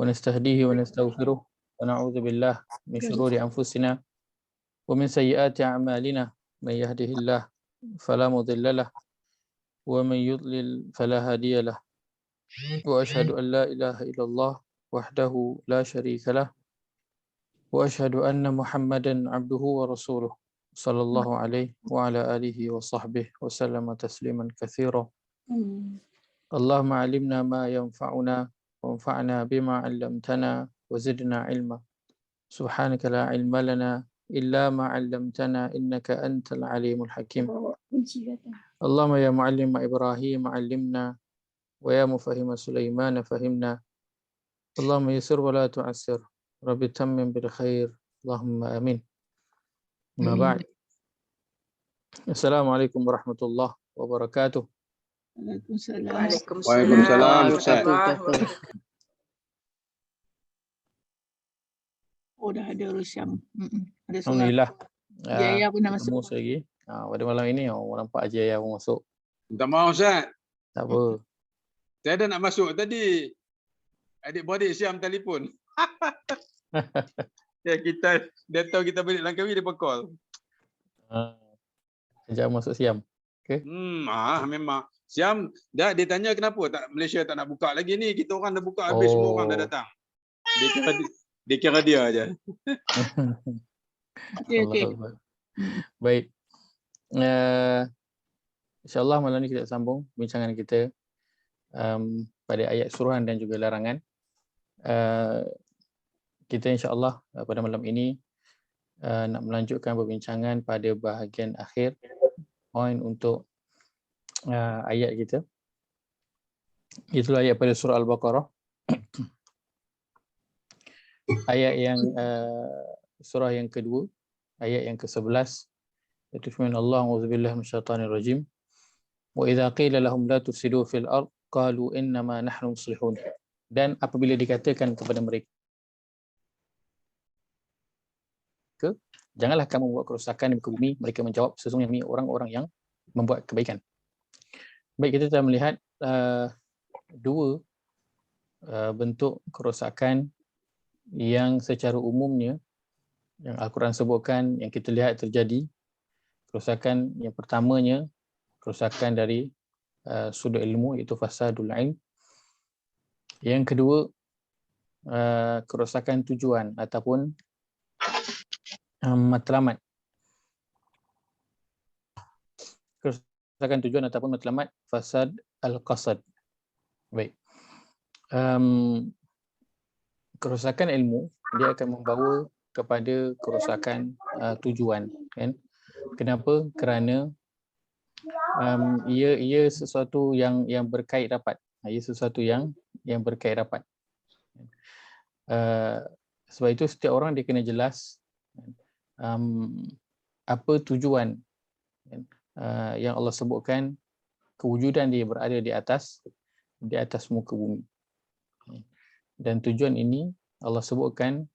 ونستهديه ونستغفره ونعوذ بالله من شرور أنفسنا ومن سيئات أعمالنا من يهده الله فلا مضل له ومن يضلل فلا هادي له وأشهد أن لا إله إلا الله وحده لا شريك له وأشهد أن محمدا عبده ورسوله صلى الله عليه وعلى آله وصحبه وسلم تسليما كثيرا. اللهم علمنا ما ينفعنا وانفعنا بما علمتنا وزدنا علما. سبحانك لا علم لنا إلا ما علمتنا إنك أنت العليم الحكيم. اللهم يا معلم إبراهيم علمنا ويا مفهم سليمان فهمنا. اللهم يسر ولا تعسر رب تمم بالخير اللهم آمين. ما بعد. السلام عليكم ورحمة الله وبركاته. Waalaikumsalam Ustaz. Oh, dah ada Rosyam. Ada soalan. Alhamdulillah. Jaya pun dah Ketemu masuk. lagi. Pada malam ini orang nampak Jaya pun masuk. Minta maaf Ustaz. Tak apa. Saya dah nak masuk tadi. Adik-beradik Syam telefon. Ya kita dia tahu kita balik Langkawi dia call. Sejak masuk Siam. Okey. Memang. Syam dah dia tanya kenapa tak Malaysia tak nak buka lagi ni. Kita orang dah buka habis semua orang dah datang. Dia kira dia aja. Okey. Baik. InsyaAllah malam ni kita sambung bincangan kita pada ayat suruhan dan juga larangan. Kita insyaAllah pada malam ini nak melanjutkan perbincangan pada bahagian akhir poin untuk ayat kita. Itulah ayat pada surah Al-Baqarah. Ayat yang surah yang kedua, ayat yang ke-11, iaitu firman Allah, auzubillahi minasyaitanir rajim. Wa idza qila lahum la tufsidu fil ard qalu innama nahnu muslihun. Dan apabila dikatakan kepada mereka, janganlah kamu membuat kerosakan di muka bumi, mereka menjawab, sesungguhnya kami orang-orang yang membuat kebaikan. Baik, kita telah melihat dua bentuk kerosakan yang secara umumnya yang Al-Quran sebutkan, yang kita lihat terjadi. Kerosakan yang pertamanya, kerosakan dari sudut ilmu, iaitu fasadul ilm. Yang kedua, kerosakan tujuan ataupun matlamat. Kerosakan tujuan ataupun matlamat, fasad al-qasad. Baik. Kerosakan ilmu dia akan membawa kepada kerosakan tujuan, kan? Kenapa? Kerana ia sesuatu yang berkait rapat. Ia sesuatu yang berkait rapat. Sebab itu setiap orang dia kena jelas apa tujuan yang Allah sebutkan kewujudan dia berada di atas muka bumi. Dan tujuan ini Allah sebutkan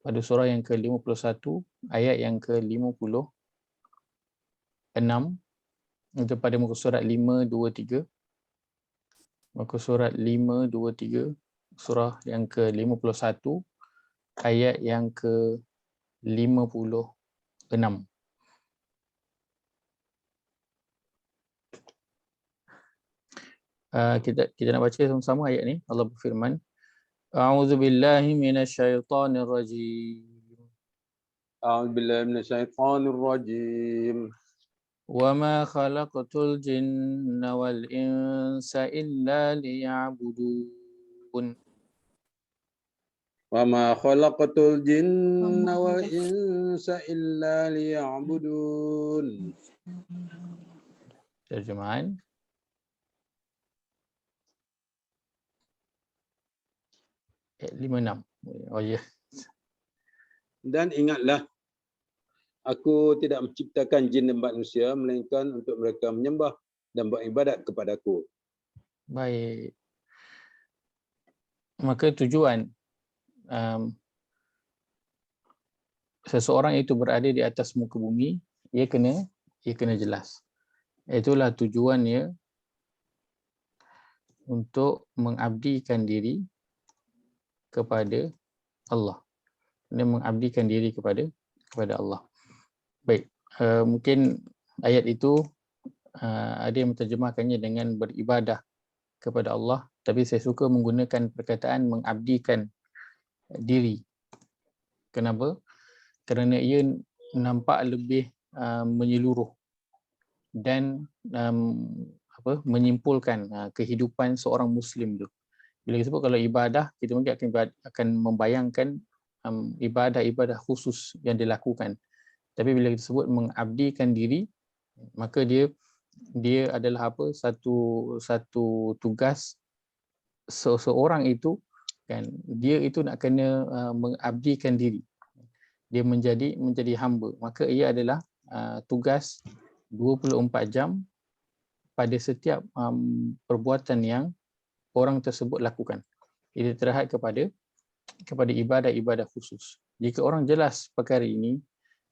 pada surah yang ke-51 ayat yang ke-56, itu pada muka surat 523. Muka surat 523, surah yang ke-51 ayat yang ke-56. Kita nak baca sama-sama ayat ni. Allah berfirman, A'udzu billahi minasyaitonir rajim. A'udzu billahi minasyaitonir rajim. Wa ma khalaqtul jinna wal insa illa liya'budun. Wa ma khalaqtul jinna wal insa illa liya'budun. Terjemahan. Ayat 56. Oh ya. Dan ingatlah, aku tidak menciptakan jin dan manusia melainkan untuk mereka menyembah dan beribadat kepada aku. Baik. Maka tujuan seseorang itu berada di atas muka bumi, ia kena jelas. Itulah tujuannya untuk mengabdikan diri kepada Allah. Dia mengabdikan diri kepada Allah. Baik, mungkin ayat itu ada yang menterjemahkannya dengan beribadah kepada Allah, tapi saya suka menggunakan perkataan mengabdikan diri. Kenapa? Kerana ia nampak lebih menyeluruh dan menyimpulkan kehidupan seorang Muslim tu. Bila kita sebut kalau ibadah, kita mungkin akan membayangkan ibadah-ibadah khusus yang dilakukan. Tapi bila kita sebut mengabdikan diri, maka dia adalah satu tugas seseorang itu, kan, dia itu nak kena mengabdikan diri. Dia menjadi hamba. Maka ia adalah tugas 24 jam pada setiap perbuatan yang orang tersebut lakukan. Ia terhad kepada ibadah-ibadah khusus. Jika orang jelas perkara ini,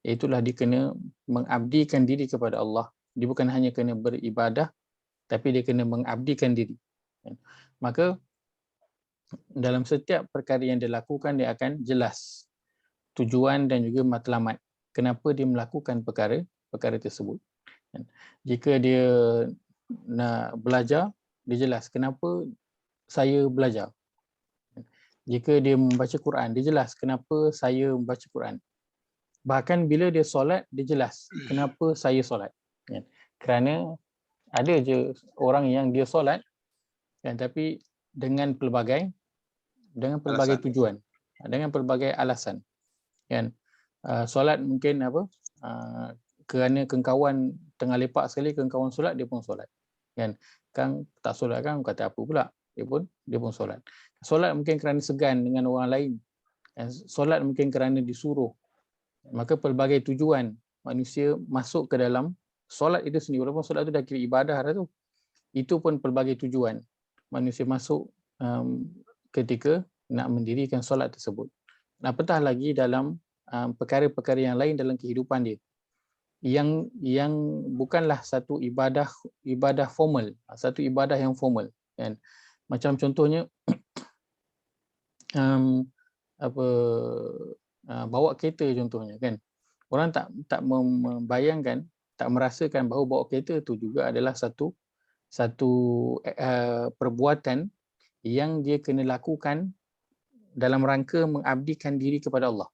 itulah dia kena mengabdikan diri kepada Allah. Dia bukan hanya kena beribadah, tapi dia kena mengabdikan diri. Maka dalam setiap perkara yang dia lakukan, dia akan jelas tujuan dan juga matlamat kenapa dia melakukan perkara tersebut. Jika dia nak belajar, dia jelas kenapa saya belajar. Jika dia membaca Quran, dia jelas kenapa saya membaca Quran. Bahkan bila dia solat, dia jelas kenapa saya solat. Kerana ada je orang yang dia solat, tapi dengan pelbagai tujuan, dengan pelbagai alasan. Solat mungkin kerana kawan tengah lepak sekali, kawan solat, dia pun solat. Kang tak solat kan, kata apa pula, dia pun solat. Solat mungkin kerana segan dengan orang lain. Solat mungkin kerana disuruh. Maka pelbagai tujuan manusia masuk ke dalam solat itu sendiri. Walaupun solat itu dah kira ibadah dah tu, itu pun pelbagai tujuan manusia masuk ketika nak mendirikan solat tersebut. Apatah lagi dalam perkara-perkara yang lain dalam kehidupan dia, yang bukanlah satu ibadah formal, satu ibadah yang formal, kan? Macam contohnya bawa kereta contohnya, kan. Orang tak membayangkan, tak merasakan bahawa bawa kereta tu juga adalah satu perbuatan yang dia kena lakukan dalam rangka mengabdikan diri kepada Allah.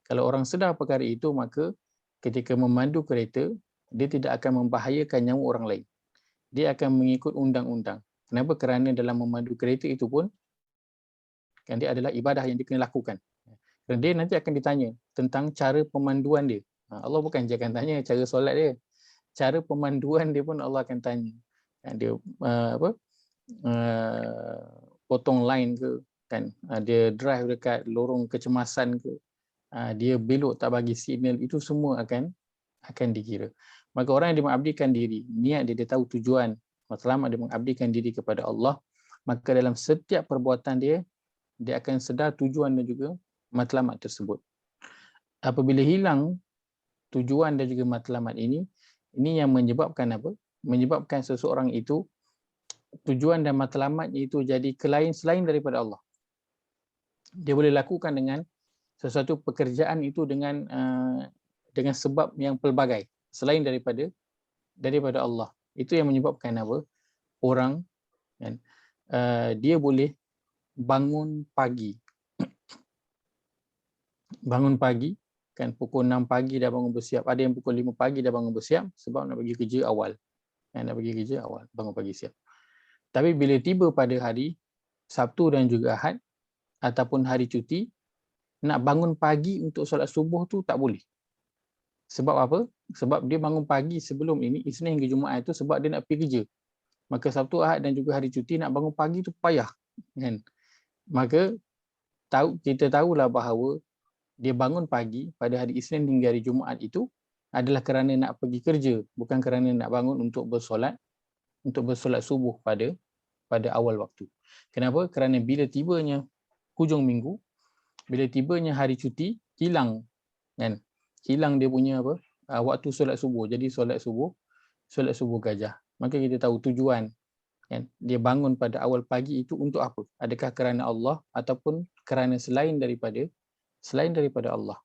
Kalau orang sedar perkara itu, maka ketika memandu kereta, dia tidak akan membahayakan nyawa orang lain. Dia akan mengikut undang-undang. Kenapa? Kerana dalam memandu kereta itu pun, kan, dia adalah ibadah yang dia kena lakukan. Dan dia nanti akan ditanya tentang cara pemanduan dia. Allah bukan je akan tanya cara solat dia. Cara pemanduan dia pun Allah akan tanya. Dia potong line ke, kan? Dia drive dekat lorong kecemasan ke, dia belok tak bagi signal, itu semua akan dikira. Maka orang yang dia mengabdikan diri, niat dia tahu tujuan, matlamat dia mengabdikan diri kepada Allah, maka dalam setiap perbuatan dia akan sedar tujuan dan juga matlamat tersebut. Apabila hilang tujuan dan juga matlamat ini yang menyebabkan apa? Menyebabkan seseorang itu tujuan dan matlamatnya itu jadi selain daripada Allah. Dia boleh lakukan dengan sesuatu pekerjaan itu dengan sebab yang pelbagai selain daripada Allah. Itu yang menyebabkan apa? Orang, kan, dia boleh bangun pagi, kan, pukul 6 pagi dah bangun bersiap. Ada yang pukul 5 pagi dah bangun bersiap sebab nak pergi kerja awal. Bangun pagi siap. Tapi bila tiba pada hari Sabtu dan juga Ahad ataupun hari cuti, nak bangun pagi untuk solat subuh tu tak boleh. Sebab apa? Sebab dia bangun pagi sebelum ini, Isnin hingga Jumaat itu, sebab dia nak pergi kerja. Maka Sabtu, Ahad dan juga hari cuti nak bangun pagi tu payah, kan? Maka kita tahulah bahawa dia bangun pagi pada hari Isnin hingga hari Jumaat itu adalah kerana nak pergi kerja, bukan kerana nak bangun untuk bersolat subuh pada awal waktu. Kenapa? Kerana bila tibanya hujung minggu, bila tibanya hari cuti, hilang, kan? Hilang dia punya waktu solat subuh. Jadi solat subuh gajah. Maka kita tahu tujuan Kan? Dia bangun pada awal pagi itu untuk apa? Adakah kerana Allah ataupun kerana selain daripada Allah?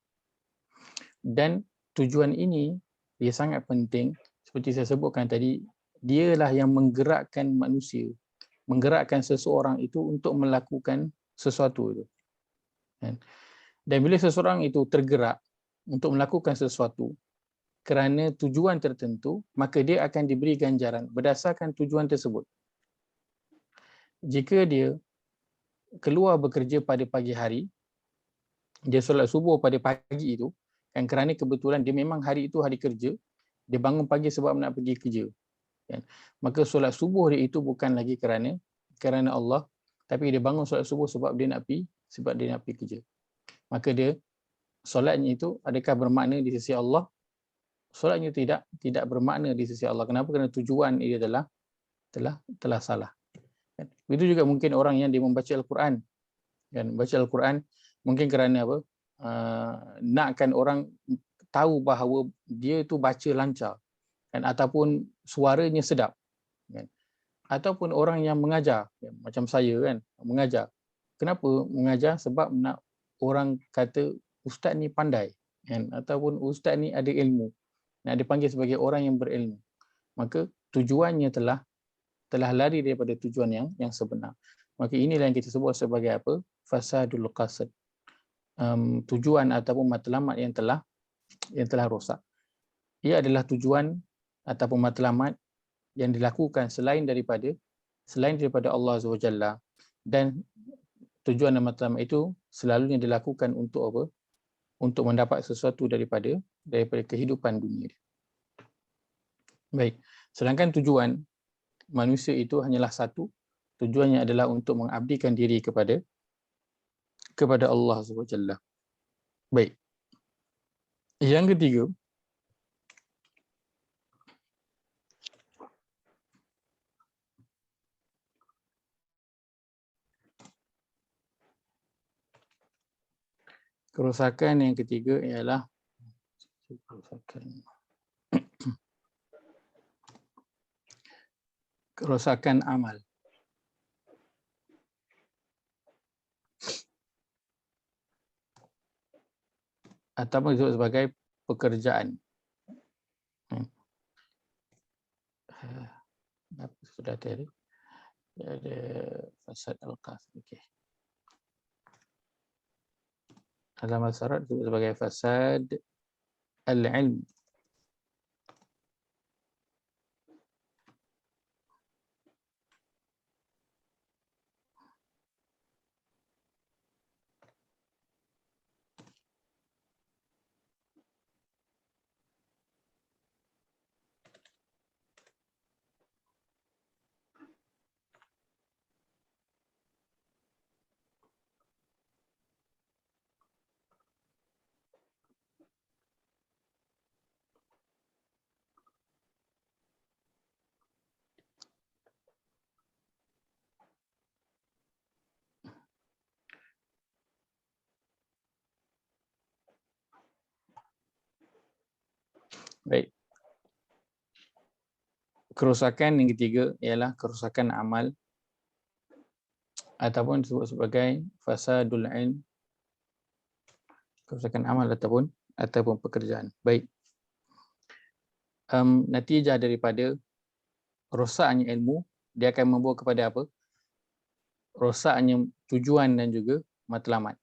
Dan tujuan ini dia sangat penting, seperti saya sebutkan tadi, dialah yang menggerakkan manusia, menggerakkan seseorang itu untuk melakukan sesuatu itu. Kan? Dan bila seseorang itu tergerak untuk melakukan sesuatu kerana tujuan tertentu, maka dia akan diberi ganjaran berdasarkan tujuan tersebut. Jika dia keluar bekerja pada pagi hari, dia solat subuh pada pagi itu, kan, kerana kebetulan dia memang hari itu hari kerja, dia bangun pagi sebab nak pergi kerja, kan, maka solat subuh dia itu bukan lagi kerana Allah, tapi dia bangun solat subuh sebab dia nak pergi kerja. Maka dia solatnya itu adakah bermakna di sisi Allah? Solatnya tidak bermakna di sisi Allah. Kenapa? Kerana tujuan dia telah salah. Begitu juga mungkin orang yang dia membaca Al-Quran, kan, baca Al-Quran mungkin kerana apa? Nakkan orang tahu bahawa dia itu baca lancar, kan, ataupun suaranya sedap, kan. Ataupun orang yang mengajar, kan, macam saya kan, mengajar. Kenapa mengajar? Sebab nak orang kata ustaz ni pandai, kan, ataupun ustaz ni ada ilmu, nak dipanggil sebagai orang yang berilmu. Maka tujuannya telah lari daripada tujuan yang sebenar. Maka inilah yang kita sebut sebagai apa? Fasadul qasad. Tujuan ataupun matlamat yang telah rosak. Ia adalah tujuan ataupun matlamat yang dilakukan selain daripada Allah Azza wa Jalla, dan tujuan dan matlamat itu selalunya dilakukan untuk apa? Untuk mendapat sesuatu daripada kehidupan dunia. Baik. Sedangkan tujuan manusia itu hanyalah satu. Tujuannya adalah untuk mengabdikan diri kepada Allah Azza wa Jalla. Baik. Yang ketiga, kerosakan yang ketiga ialah kerosakan amal. Ataupun disebut sebagai pekerjaan. Sudah tadi ada fasad al-qasd. Okey. Dalam syarat disebut sebagai fasad al-ilm. Baik. Kerosakan yang ketiga ialah kerosakan amal ataupun disebut sebagai fasadul ilm. Kerosakan amal ataupun pekerjaan. Baik. Natijah daripada rosaknya ilmu, dia akan membawa kepada apa? Rosaknya tujuan dan juga matlamat.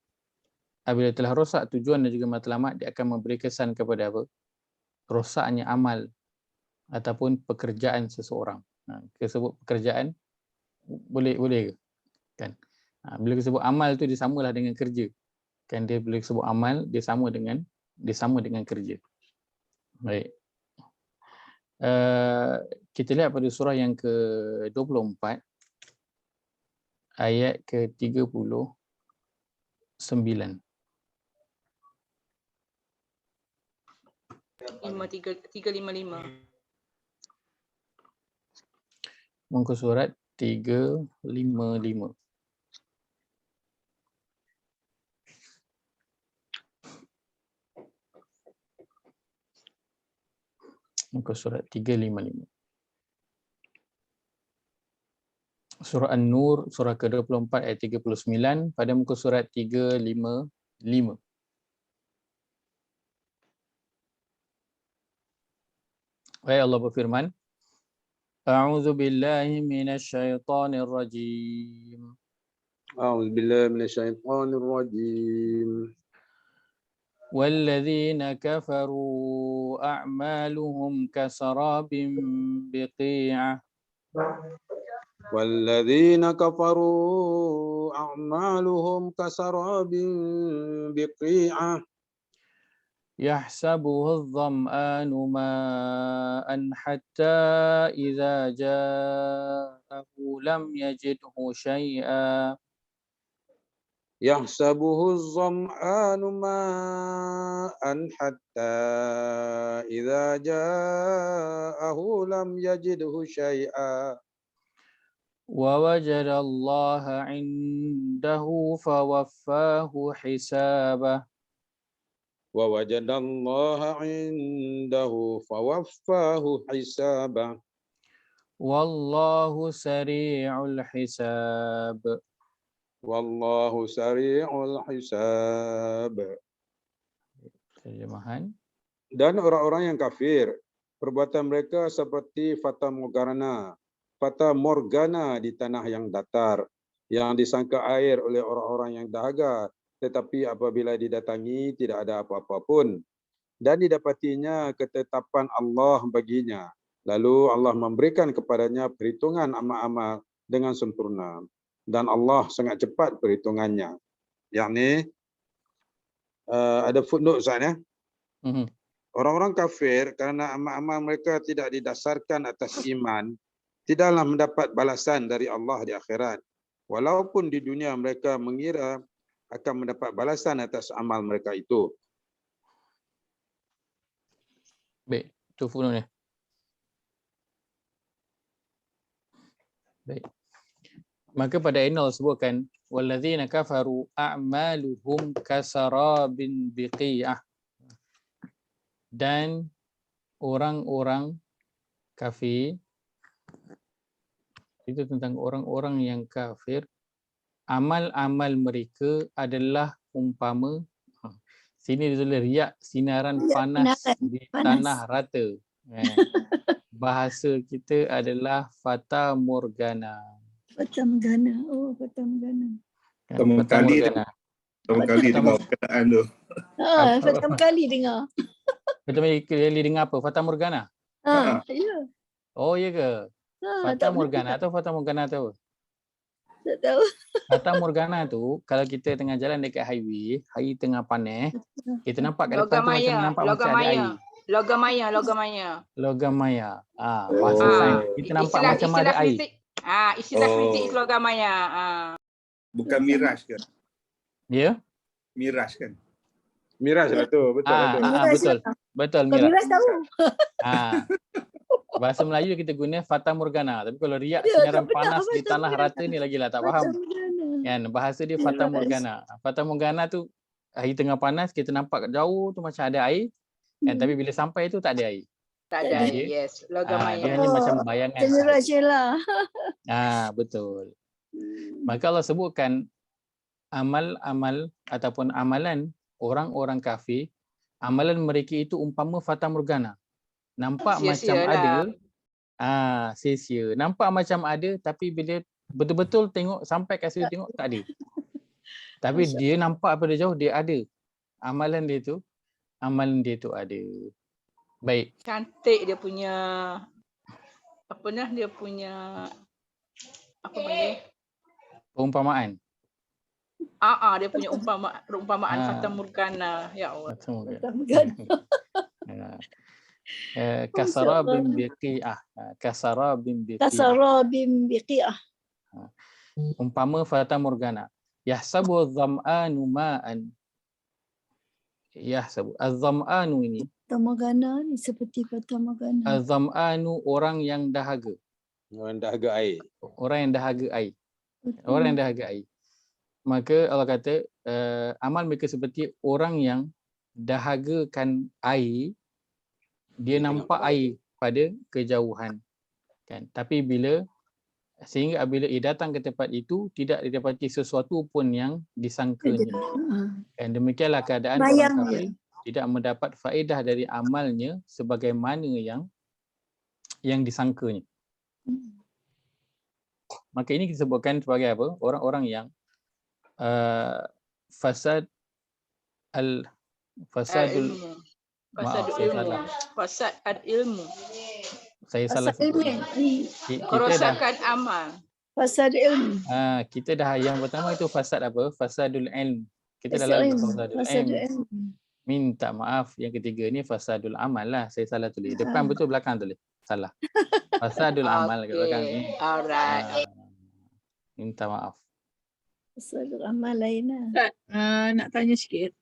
Apabila telah rosak tujuan dan juga matlamat, dia akan memberi kesan kepada apa? Rosaknya amal ataupun pekerjaan seseorang. Kita sebut pekerjaan, boleh ke? Kan? Bila kita sebut amal tu dia samalah dengan kerja. Kan, dia boleh sebut amal, dia sama dengan kerja. Baik. Kita lihat pada surah yang ke-24 ayat ke-39. 355. Muka surat 355. Muka surat 355. Surah An-Nur, surah ke-24 ayat 39 pada muka surat 355. Allah berfirman, A'udzu billahi minasyaitonir rajim. A'udzu billahi minasyaitonir rajim. والذين كفروا أعمالهم كسراب بقيعة والذين كفروا أعمالهم كسراب بقيعة يحسبه الظمآن ماء حتى إذا جاءه لم يجده شيئا يحسبه الظمآن ماء حتى إذا جاءه لم يجده شيئا ووجد الله عنده فوفاه حسابه ووجد الله عنده فوفاه حسابه والله سريع الحساب. والله سريع الحساب. Terjemahan. Dan orang-orang yang kafir, perbuatan mereka seperti fata morgana di tanah yang datar, yang disangka air oleh orang-orang yang dahaga, tetapi apabila didatangi tidak ada apa-apa pun, dan didapatinya ketetapan Allah baginya. Lalu Allah memberikan kepadanya perhitungan amal-amal dengan sempurna. Dan Allah sangat cepat perhitungannya. Yang ni ada footnote Ustaz ya. Orang-orang kafir kerana amal-amal mereka tidak didasarkan atas iman, tidaklah mendapat balasan dari Allah di akhirat. Walaupun di dunia mereka mengira akan mendapat balasan atas amal mereka itu. Baik, itu footnote ni. Baik. Maka pada ayat Allah sebutkan walladzina kafaru a'maluhum kasarabin biqiyah. Dan orang-orang kafir itu tentang orang-orang yang kafir, amal-amal mereka adalah umpama sini ditulis riak sinaran panas di tanah rata. Bahasa kita adalah fata morgana. Fata Morgana. Oh, Fata Morgana. Pertama kali dengar perkataan tu. Pertama kali dengar. Pertama kali dengar apa? Fata Morgana? Ya. Oh, ya ke? Fata Morgana atau Fata Morgana tu? Tak tahu. Fata Morgana tu, kalau kita tengah jalan dekat highway, hari tengah panas, kita nampak kat depan tu macam nampak macam ada air. Logam maya. Logam maya. Bahasa sains. Kita nampak macam ada air. Istilah kritik logam maya. Bukan miraj ke? Ya? Miraj kan? Miraj lah tu, betul lah tu. Betul. Betul, Kau Miras tahu. Bahasa Melayu kita guna Fata Morgana. Tapi kalau riak sinaran panas di tanah rata ni lagilah tak faham. Kan? Bahasa dia Fata Morgana. Fata Morgana tu hari tengah panas kita nampak jauh tu macam ada air. Kan? Tapi bila sampai tu tak ada air. Tak ada air, yes. Logam maya. Dia hanya macam bayangan. Miraj lah. Betul. Maka Allah sebutkan amal-amal ataupun amalan orang-orang kafir, amalan mereka itu umpama Fata Morgana. Nampak macam ada, sia-sia. Nampak macam ada tapi bila betul-betul tengok sampai kat situ tengok tak ada. Tapi dia nampak pada jauh dia ada. Amalan dia tu ada. Baik. Cantik dia punya apa panggil? Perumpamaan. Dia punya umpamaan Fata Morgana. Ya Allah. Fata Morgana. Kasarabin biqi'ah. Kasarabin biqi'ah. Umpama Fata Morgana. Yahsabu dham'anu ma'an. Yahsabu. Az-dham'anu ini. Fata Morgana ni seperti Fata Morgana. Az-dham'anu orang yang dahaga. Orang dahaga air. Orang yang dahaga air. Orang yang dahaga air. Maka Allah kata amal mereka seperti orang yang dahagakan air. Dia nampak air pada kejauhan. Kan? Tapi bila Sehingga apabila ia datang ke tempat itu tidak didapati sesuatu pun yang disangkanya. Dan demikianlah keadaan orang Bayang kafir tidak mendapat faedah dari amalnya sebagaimana yang disangkanya. Maka ini disebutkan sebagai apa? Orang-orang yang fasadul Ilmu. maaf, Fasadul saya ilmu. salah. Fasad ilmu. Saya salah Pasal sebut. ilmu. Kita dah Kerosakan amal. Pasal ilmu. kita dah yang pertama itu fasad apa? Fasadul ilm. Kita dah Pasal lalu ilmu. fasadul Pasal ilm. ilmu. Minta maaf. Yang ketiga ni fasadul amal lah. Saya salah tulis. Depan betul, belakang tulis. Salah. Fasadul amal kat belakang ni. Alright. Minta maaf. Pasal amal lain lah. Ustaz, nak tanya sikit.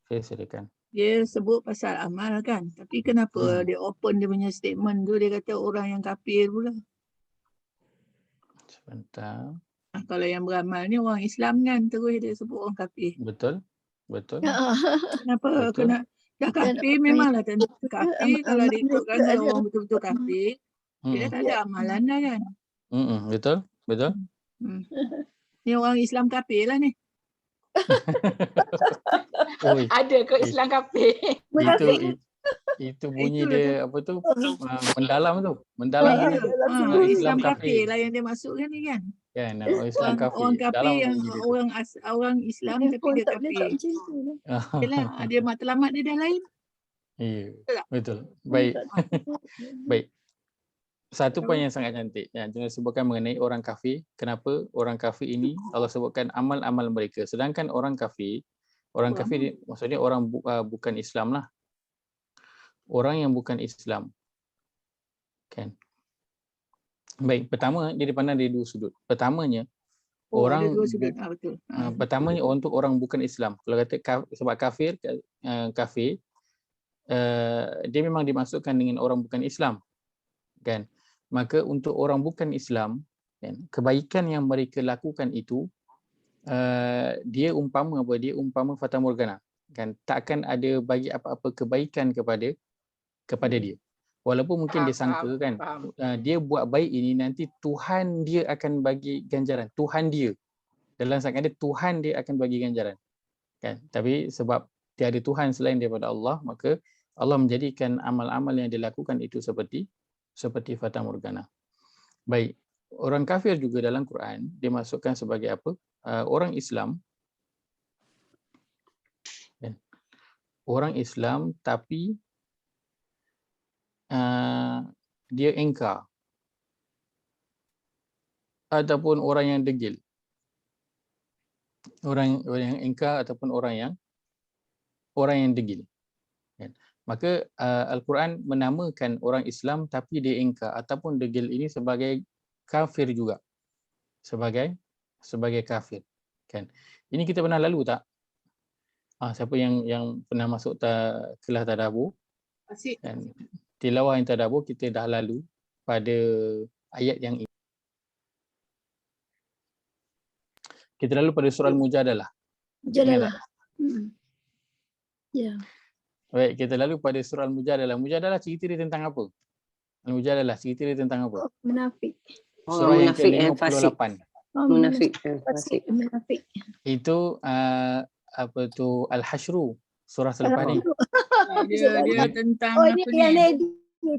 Saya silakan. Dia sebut pasal amal kan. Tapi kenapa dia open dia punya statement tu, dia kata orang yang kafir pula. Sebentar. Kalau yang beramal ni orang Islam kan, terus dia sebut orang kafir. Betul. Betul. Kenapa Betul. kena dah kafir memanglah tentu kafir. Kalau dia ikutkan dia orang betul-betul kafir, dia dah tak ada amalan dah kan. Betul. Betul. Ni orang Islam kafir lah ni. Oi, Ada ke Islam kafir? itu bunyi Itu dia apa tu? Mendalam tu. Mendalam bunyi tu. Islam Islam kafir kafir. lah yang dia masukkan ni kan. Kan, Islam kafir. Orang kafir Dalam yang bunyi dia tu. orang Islam tapi dia kafir. Yalah, dia matlamat dia dah lain. Ya, Betul tak? betul. Baik. Baik. Satu poin yang sangat cantik yang Tuhan sebutkan mengenai orang kafir. Kenapa orang kafir ini Allah sebutkan amal-amal mereka. Sedangkan orang kafir maksudnya orang bukan Islam lah. Orang yang bukan Islam. Kan? Baik, pertama dia dipandang dari dua sudut. Pertamanya orang ada dua sudut. Betul. pertamanya untuk orang bukan Islam. Kalau kata sebab kafir dia memang dimasukkan dengan orang bukan Islam. Kan? Maka untuk orang bukan Islam, kan, kebaikan yang mereka lakukan itu dia umpama apa? Dia umpama fata morgana. Kan? Takkan ada bagi apa-apa kebaikan kepada dia. Walaupun mungkin dia sangka kan dia buat baik ini nanti Tuhan dia akan bagi ganjaran. Tuhan dia. Dalam sangat ada Tuhan dia akan bagi ganjaran. Kan? Tapi sebab tiada Tuhan selain daripada Allah, maka Allah menjadikan amal-amal yang dilakukan itu seperti fata morgana. Baik, orang kafir juga dalam Quran dimasukkan sebagai apa? Orang Islam. Orang Islam tapi dia engkar. Ataupun orang yang degil. Orang yang engkar ataupun orang yang degil. Maka Al-Quran menamakan orang Islam tapi dia engkar ataupun degil ini sebagai kafir juga. Sebagai kafir. Kan? Ini kita pernah lalu tak? Siapa yang pernah masuk kelas tadabbur? Dan tilawah yang tadabbur kita dah lalu pada ayat yang ini. Kita lalu pada surah Al-Mujadalah. Mujadalah. Ya. Baik, kita lalu pada surah Al-Mujadalah. Mujadalah cerita dia tentang apa? Al-Mujadalah cerita dia tentang apa? Munafik. Surah yang ke-58. Munafik. Itu apa tu Al-Hasyru, surah selepas ni. Dia tentang ini apa yang ni? lady.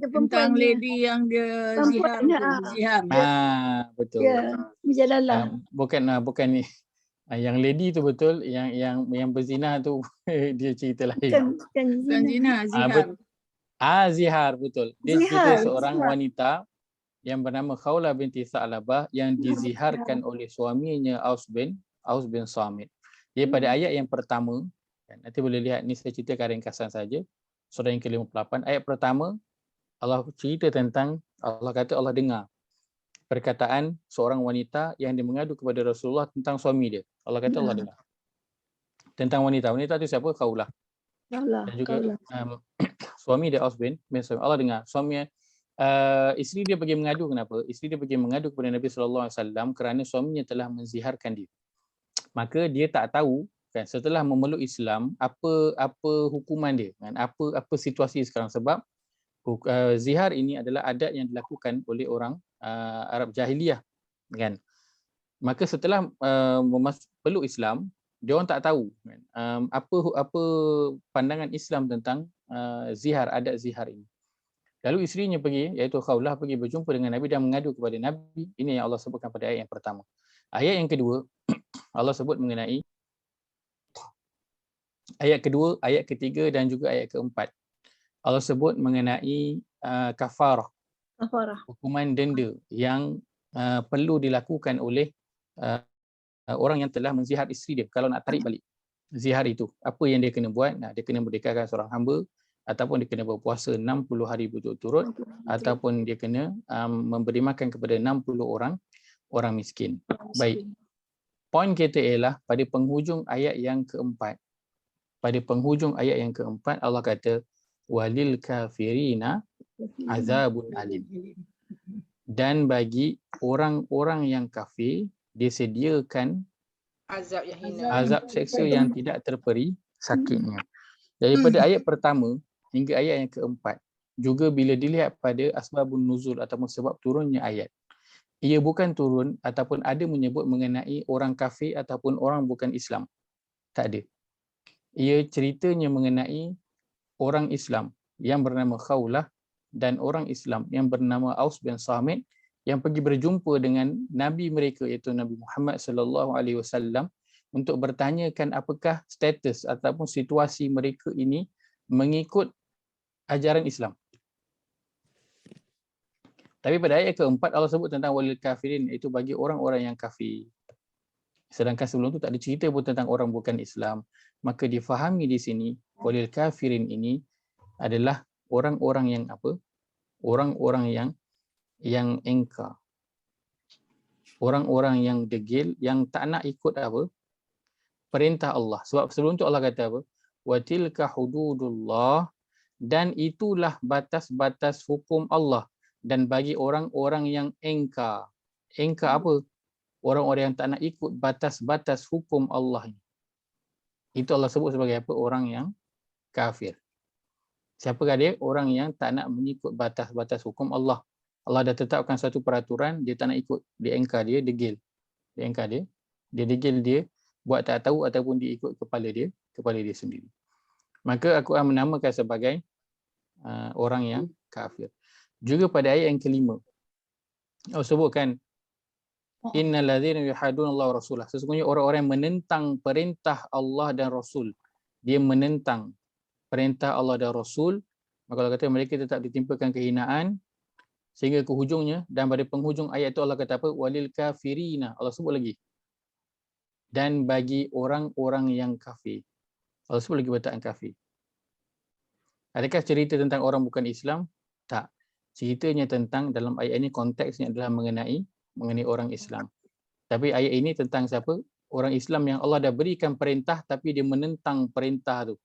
Tentang lady yang dia zihar. Betul. Ya, Mujadalah. Bukan ni. Yang lady tu betul, yang berzina tu dia cerita lain. Bukan zina, zihar. Zihar, betul. Dia cerita seorang wanita yang bernama Khawlah binti Sa'labah yang diziharkan oleh suaminya Aus bin Samit. Dia pada ayat yang pertama, nanti boleh lihat ni saya ceritakan ringkasan saja. Surah yang ke-58 ayat pertama Allah cerita tentang Allah kata Allah dengar perkataan seorang wanita yang dia mengadu kepada Rasulullah tentang suami dia. Allah kata Allah dengar. Tentang wanita tu siapa? Khawlah. Dan juga suami dia Aus bin Samit. Allah dengar. Suami isteri dia pergi mengadu. Kenapa? Isteri dia pergi mengadu kepada Nabi SAW kerana suaminya telah menziharkan dia. Maka dia tak tahu kan setelah memeluk Islam apa hukuman dia kan, apa situasi sekarang sebab zihar ini adalah adat yang dilakukan oleh orang Arab jahiliyah kan. Maka setelah peluk Islam, dia orang tak tahu kan, apa pandangan Islam tentang zihar, adat zihar ini. Lalu isterinya pergi, iaitu Khawlah, pergi berjumpa dengan Nabi dan mengadu kepada Nabi. Ini yang Allah sebutkan pada ayat yang pertama. Ayat yang kedua, Allah sebut mengenai ayat kedua, ayat ketiga dan juga ayat keempat. Allah sebut mengenai kafarah, hukuman denda yang perlu dilakukan oleh orang yang telah menzihar isteri dia kalau nak tarik balik zihar itu. Apa yang dia kena buat? Dia kena merdekakan seorang hamba, ataupun dia kena berpuasa 60 hari berturut-turut, ataupun dia kena memberi makan kepada 60 orang miskin. Baik. Poin kita ialah pada penghujung ayat yang keempat. Pada penghujung ayat yang keempat Allah kata walil kafirina azabun alim. Dan bagi orang-orang yang kafir disediakan Azab yang hina. azab seksa yang tidak terperi sakitnya. Daripada ayat pertama hingga ayat yang keempat, juga bila dilihat pada asbabun nuzul ataupun sebab turunnya ayat, ia bukan turun ataupun ada menyebut mengenai orang kafir ataupun orang bukan Islam. Tak ada. Ia ceritanya mengenai orang Islam yang bernama Khawlah dan orang Islam yang bernama Aus bin Samit yang pergi berjumpa dengan Nabi mereka iaitu Nabi Muhammad sallallahu alaihi wasallam untuk bertanyakan apakah status ataupun situasi mereka ini mengikut ajaran Islam. Tapi pada ayat keempat Allah sebut tentang walil kafirin, iaitu bagi orang-orang yang kafir. Sedangkan sebelum tu tak ada cerita pun tentang orang bukan Islam. Maka difahami di sini walil kafirin ini adalah orang-orang yang apa? Orang-orang yang engkar. Orang-orang yang degil, yang tak nak ikut apa? Perintah Allah. Sebab sebelum tu Allah kata apa? Wa tilka hududullah, dan itulah batas-batas hukum Allah. Dan bagi orang-orang yang engkar. Engkar apa? Orang-orang yang tak nak ikut batas-batas hukum Allah. Itu Allah sebut sebagai apa? Orang yang kafir. Siapakah dia? Orang yang tak nak mengikut batas-batas hukum Allah. Allah dah tetapkan satu peraturan, dia tak nak ikut. Dia engkar, dia degil. Dia engkar dia. Dia degil, dia buat tak tahu ataupun dia ikut kepala dia sendiri. Maka aku akan menamakan sebagai orang yang kafir. Juga pada ayat yang kelima, Allah sebutkan innal ladzina yuhadduna Allah wa rasulah. Sesungguhnya orang-orang yang menentang perintah Allah dan Rasul. Dia menentang perintah Allah dan Rasul, maka Allah kata mereka tetap ditimpakan kehinaan sehingga ke hujungnya. Dan pada penghujung ayat itu Allah kata apa? Walil kafirina. Allah sebut lagi. Dan bagi orang-orang yang kafir. Allah sebut lagi perkataan kafir. Adakah cerita tentang orang bukan Islam? Tak. Ceritanya tentang dalam ayat ini konteksnya adalah mengenai orang Islam. Tapi ayat ini tentang siapa? Orang Islam yang Allah dah berikan perintah tapi dia menentang perintah tu.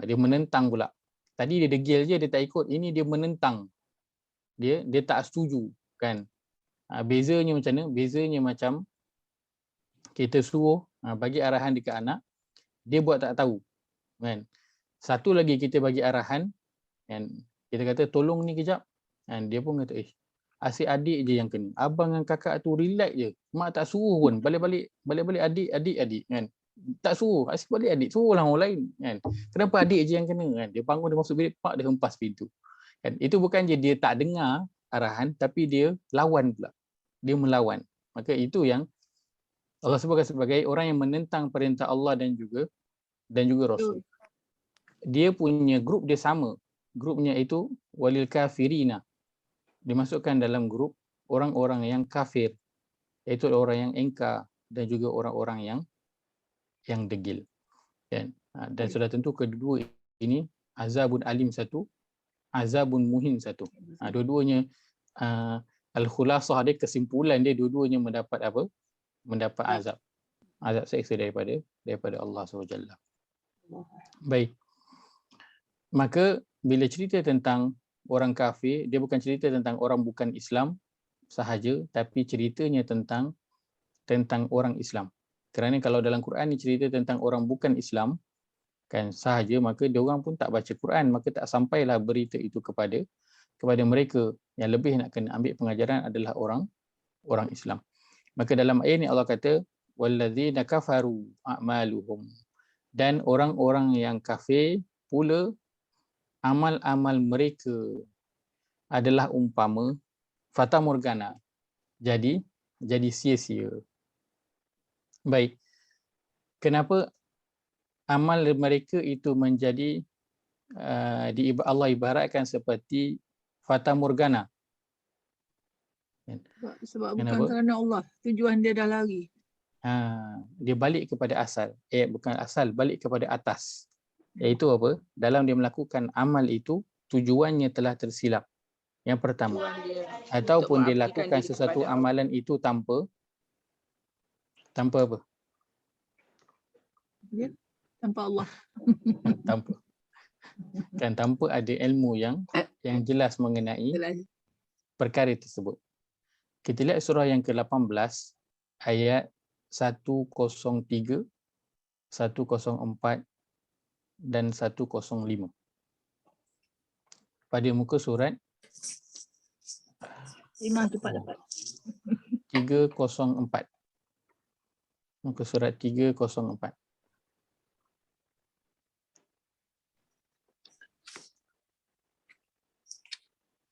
Dia menentang pula. Tadi dia degil je, dia tak ikut. Ini dia menentang. Dia tak setuju, kan? Bezanya macam mana? Bezanya macam kita suruh bagi arahan dekat anak, dia buat tak tahu, kan? Satu lagi kita bagi arahan, kan? Kita kata tolong ni kejap, kan? Dia pun kata asyik adik je yang kena. Abang dan kakak tu relax je. Mak tak suruh pun. Balik-balik adik, kan? Tak suruh, asyik balik adik. Suruhlah orang lain, kan? Kenapa adik je yang kena, kan? Dia bangun, dia masuk bilik, pak dia hempas pintu. Kan? Itu bukan je dia tak dengar arahan, tapi dia lawan pula. Dia melawan. Maka itu yang Allah sebutkan sebagai orang yang menentang perintah Allah dan juga Rasul. Dia punya grup dia sama. Grupnya itu walil kafirina. Dimasukkan dalam grup orang-orang yang kafir. Iaitu orang yang engkar dan juga orang-orang yang degil. Dan sudah tentu kedua ini azabun alim satu, azabun muhin satu. Dua-duanya al-khulasah dia, kesimpulan dia, dua-duanya mendapat apa? Mendapat azab. Azab seksa daripada Allah SWT. Baik. Maka bila cerita tentang orang kafir, dia bukan cerita tentang orang bukan Islam sahaja, tapi ceritanya tentang orang Islam. Kerana kalau dalam Quran ni cerita tentang orang bukan Islam kan sahaja, maka dia orang pun tak baca Quran, maka tak sampailah berita itu kepada mereka. Yang lebih nak kena ambil pengajaran adalah orang Islam. Maka dalam ayat ni Allah kata walladzina kafaru a'maluhum, dan orang-orang yang kafir pula amal-amal mereka adalah umpama fata morgana, jadi sia-sia. Baik, kenapa amal mereka itu menjadi Allah ibaratkan seperti fata morgana? Sebab bukan Kenapa? kerana Allah, tujuan dia dah lari. Dia balik kepada asal. Bukan asal, balik kepada atas. Iaitu apa? Dalam dia melakukan amal itu, tujuannya telah tersilap. Yang pertama. Tujuan dia Ataupun untuk dia mengabdikan lakukan diri sesuatu kepada Allah. amalan itu tanpa apa? Tanpa Allah. Tanpa ada ilmu yang jelas mengenai perkara tersebut. Kita lihat surah yang ke-18 ayat 103, 104 dan 105. Pada muka surat 548. 304. Muka surat 304.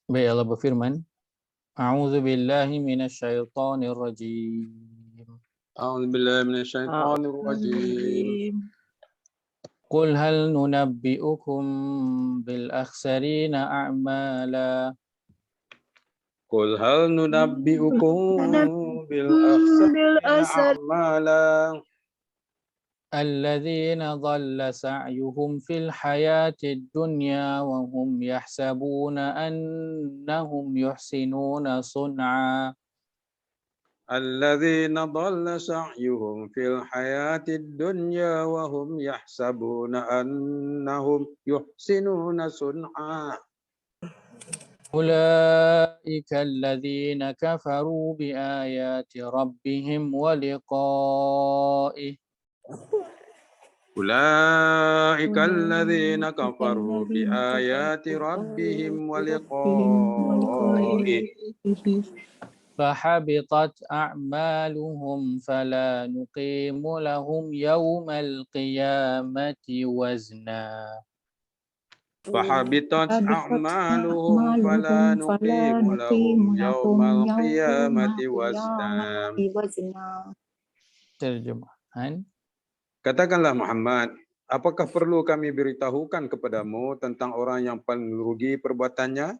Baik, Allah berfirman, A'udzu billahi minasyaitonir rajim. A'udzu billahi minasyaitonir rajim. Qul hal nunabbi'ukum bil akhsarina a'mala. Qul hal nunabbi'ukum bil akhsarina a'mala. الذين ضل سعيهم في الحياة الدنيا وهم يحسبون أنهم يحسنون صنعا. الذين ضل سعيهم في الحياة الدنيا وهم يحسبون أنهم يحسنون صنعا. أولئك الذين كفروا بآيات ربهم ولقائه. أولئك الذين كفروا بآيات ربهم ولقائه فحبطت أعمالهم فلا نقيم لهم يوم القيامة وزنا. فحبطت أعمالهم فلا نقيم لهم يوم القيامة وزنا. Terjemahan. Katakanlah Muhammad, apakah perlu kami beritahukan kepadamu tentang orang yang paling rugi perbuatannya?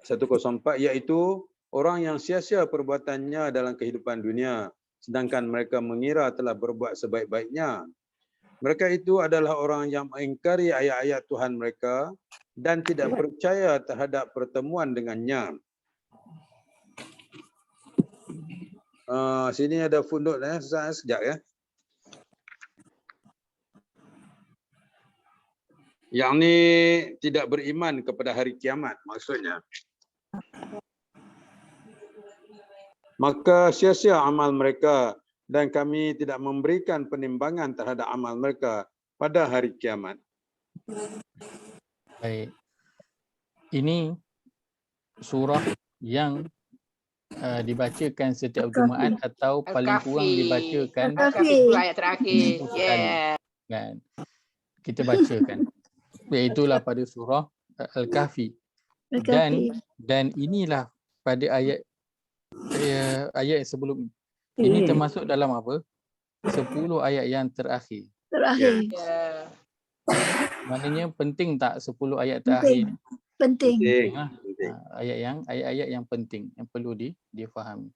104, iaitu orang yang sia-sia perbuatannya dalam kehidupan dunia, sedangkan mereka mengira telah berbuat sebaik-baiknya. Mereka itu adalah orang yang mengingkari ayat-ayat Tuhan mereka dan tidak percaya terhadap pertemuan dengannya. Sini ada footnote sekejap ya. Yang ni tidak beriman kepada hari kiamat maksudnya. Maka sia-sia amal mereka dan kami tidak memberikan penimbangan terhadap amal mereka pada hari kiamat. Baik. Ini surah yang dibacakan setiap Jumaat atau paling kurang dibacakan Al-Kahfi ayat terakhir. kan. Kita bacakan. Iaitulah pada surah Al-Kahfi. Dan inilah pada ayat sebelum ini termasuk dalam apa? 10 ayat yang terakhir. Maknanya penting tak 10 ayat terakhir? Penting. Ayat-ayat yang penting yang perlu difahami.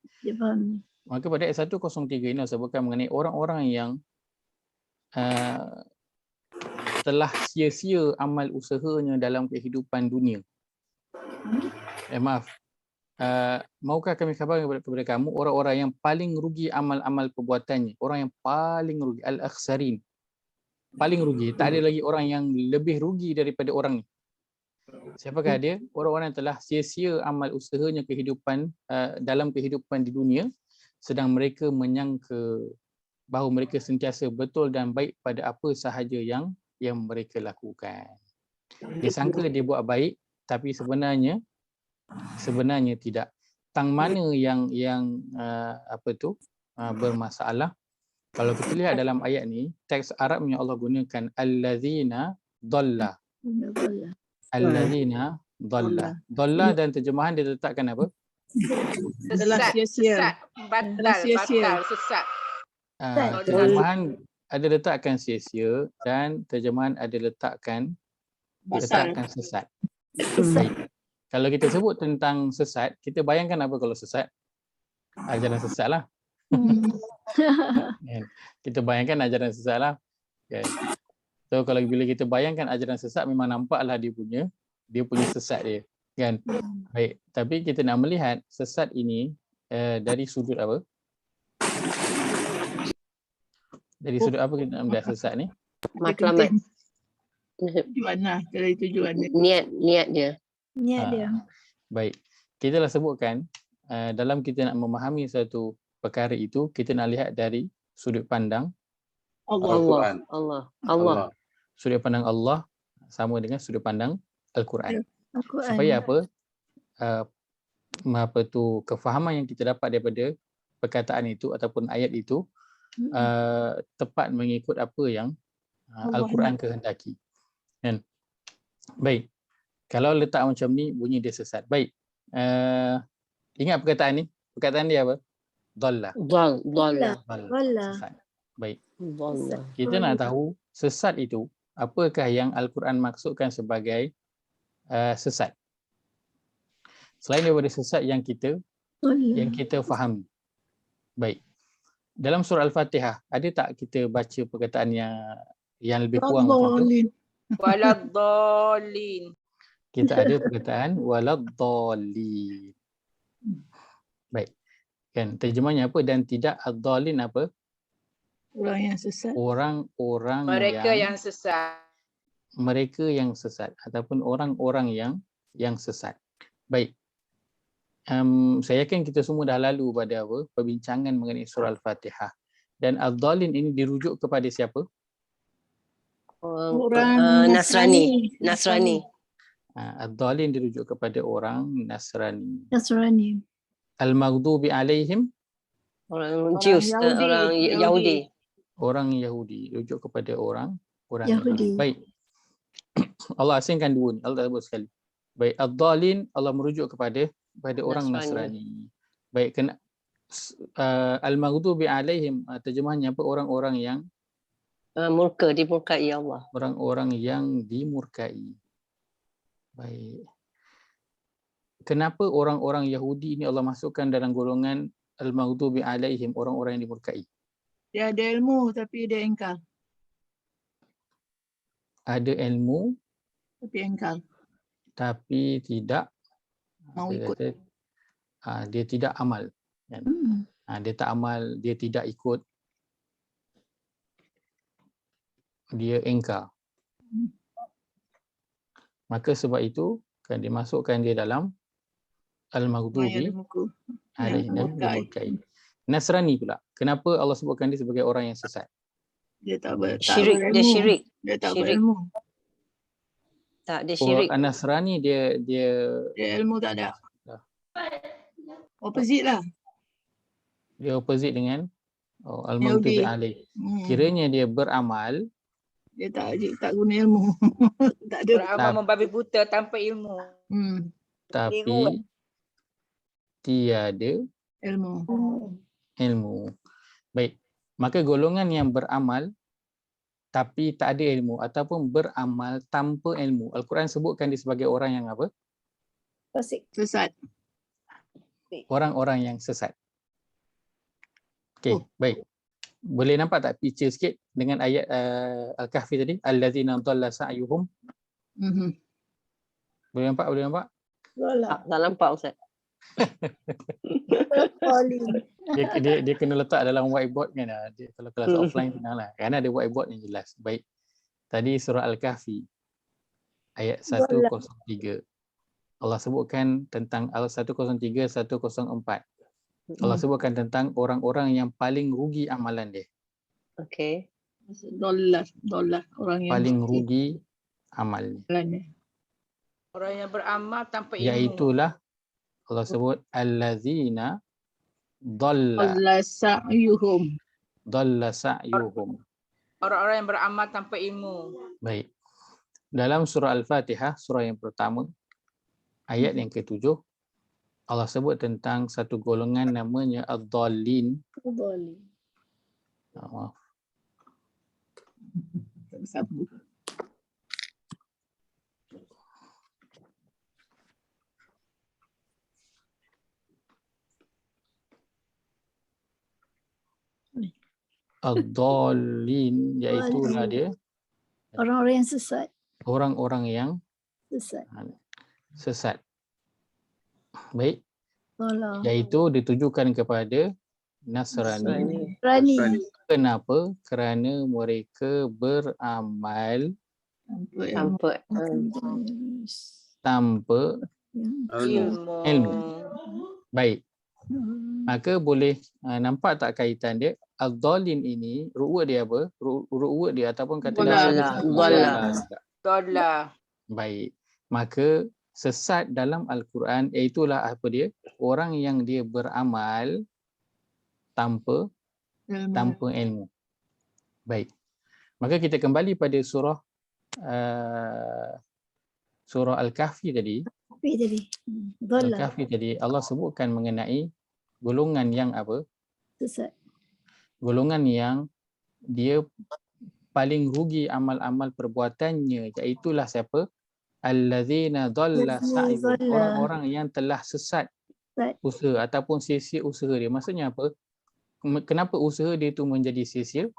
Maka pada ayat 103 ini sebutkan mengenai orang-orang yang telah sia-sia amal usahanya dalam kehidupan dunia. Maukah kami khabarkan kepada kamu orang-orang yang paling rugi amal-amal perbuatannya, orang yang paling rugi, al-akhsarin, paling rugi, tak ada lagi orang yang lebih rugi daripada orang ni. Siapakah dia? Orang-orang yang telah sia-sia amal usahanya dalam kehidupan di dunia, sedang mereka menyangka bahawa mereka sentiasa betul dan baik pada apa sahaja yang mereka lakukan. Dia sangka dia buat baik, tapi sebenarnya Sebenarnya tidak. Tang mana yang bermasalah? Kalau kita lihat dalam ayat ni, teks Arabnya Allah gunakan allazina dhalla. Allazina dhalla. Dhalla dan terjemahan dia letakkan apa? Adalah Sesat, sia-sia. sesat, Adalah sia-sia. batal, sesat. Terjemahan ada letakkan sia-sia dan terjemahan ada letakkan sesat. Baik. Kalau kita sebut tentang sesat, kita bayangkan apa kalau sesat? Ajaran sesat lah. Kan? Kita bayangkan ajaran sesat lah. Kan? So kalau bila kita bayangkan ajaran sesat, memang nampaklah dia punya sesat dia. Kan? Baik. Tapi kita nak melihat sesat ini dari sudut apa? Dari sudut apa kita nak melihat sesat ni? Matlamat. Tujuan lah. Dari tujuan dia. Niat dia. Niat dia. Baik. Kita dah sebutkan dalam kita nak memahami satu perkara itu, kita nak lihat dari sudut pandang Allah. Allah. sudut pandang Allah sama dengan sudut pandang Al-Quran. Al-Quran. Supaya apa? Kefahaman yang kita dapat daripada perkataan itu ataupun ayat itu tepat mengikut apa yang Al-Quran kehendaki. Kan? Baik. Kalau letak macam ni, bunyi dia sesat. Baik. Ingat perkataan ni? Perkataan dia apa? Dhalla. Dhalla. Sesat. Baik. Kita nak tahu sesat itu apakah yang Al-Quran maksudkan sebagai sesat. Selain daripada sesat yang kita fahami. Baik. Dalam surah Al-Fatihah, ada tak kita baca perkataan yang lebih kurang macam tu? Waladdallin. Kita ada perkataan waladdallin. Baik. Kan terjemahnya apa? Dan tidak ad-dallin apa? Orang yang sesat. Orang-orang Mereka yang sesat. Mereka yang sesat ataupun orang-orang yang sesat. Baik. Saya yakin kita semua dah lalu pada apa? Perbincangan mengenai surah Al-Fatihah. Dan ad-dallin ini dirujuk kepada siapa? Orang Nasrani. Ad-dallin dirujuk kepada orang Nasrani. Nasrani. Al-maghdubi alaihim, Orang Jews, orang Yahudi. orang Yahudi, rujuk kepada orang Yahudi. Baik. Allah asingkan dua ni, Allah tak sebut sekali. Baik, ad-dallin Allah merujuk kepada orang Nasrani. Baik, kena al-maghdubi alaihim terjemahannya apa? Orang-orang yang Murka, dimurkai Allah. Orang-orang yang dimurkai. Baik. Kenapa orang-orang Yahudi ini Allah masukkan dalam golongan al-maghdubi alaihim, orang-orang yang dimurkai? Dia ada ilmu tapi dia engkar. Ada ilmu Tapi engkar. tapi tidak Mau ikut. dia tidak amal. Kan? Dia tak amal, dia tidak ikut. Dia engkar. Maka sebab itu kan dimasukkan dia dalam al-maghdubi alaihim, dimurkai. Nasrani pula. Kenapa Allah sebutkan dia sebagai orang yang sesat? Dia tak Syirik, dia syirik. Dia tak Syirik. berilmu. Tak, dia syirik. Orang Nasrani dia Dia ilmu tak ada. Opposite lah. dia opposite dengan al-maghdubi Yahudi. alaih. Kiranya dia beramal Dia tak guna ilmu. Tak ada. Beramal membabi buta tanpa ilmu. tapi tiada Ilmu. ilmu. Baik. Maka golongan yang beramal tapi tak ada ilmu ataupun beramal tanpa ilmu. Al-Quran sebutkan dia sebagai orang yang apa? Fasik. Sesat. Orang-orang yang sesat. Okey, baik. Boleh nampak tak picture sikit dengan ayat Al-Kahfi tadi? Allazina dhalla sa'yuhum. Boleh nampak? Boleh nampak? Tak nampak Ustaz. Dia kena letak dalam whiteboard kan. Kalau kelas offline senang lah. Kerana ada whiteboard yang jelas. Baik. Tadi surah Al-Kahfi ayat 103. Allah sebutkan tentang Al-103, 104. Allah sebutkan tentang orang-orang yang paling rugi amalan dia. Okey. Dollar. Orang yang Paling rugi amalnya. Amalnya. Orang yang beramal tanpa ilmu. Iaitulah Allah sebut allazina dhalla Allah sa'yuhum. sa'yuhum. Orang-orang yang beramal tanpa ilmu. Baik. Dalam surah Al-Fatihah, surah yang pertama, ayat yang ke-7, Allah sebut tentang satu golongan namanya ad-dallin. Boleh. Maaf. Sabu. Ad-dallin, iaitulah dia Orang-orang yang sesat. orang-orang yang Sesat. sesat. Baik, Allah. iaitu ditujukan kepada Nasrani. Rani. Kenapa? Kerana mereka beramal Tanpa tanpa ilmu. Baik, maka boleh nampak tak kaitan dia? Al-Dhalin ini, ru'wat dia apa? Ru'wat dia ataupun kata Dhalla. Dollar. Baik, maka sesat dalam Al-Quran, iaitulah apa dia? Orang yang dia beramal tanpa ilmu. Baik, maka kita kembali pada surah surah Al-Kahfi tadi. Dollar. Al-Kahfi tadi Allah sebutkan mengenai golongan yang apa? Sesat. Golongan yang dia paling rugi amal-amal perbuatannya, iaitulah siapa? Allazina dhalla sa'yuhum, orang-orang yang telah sesat usaha ataupun sia-sia usaha dia. Maksudnya apa? Kenapa usaha dia itu menjadi sia-sia?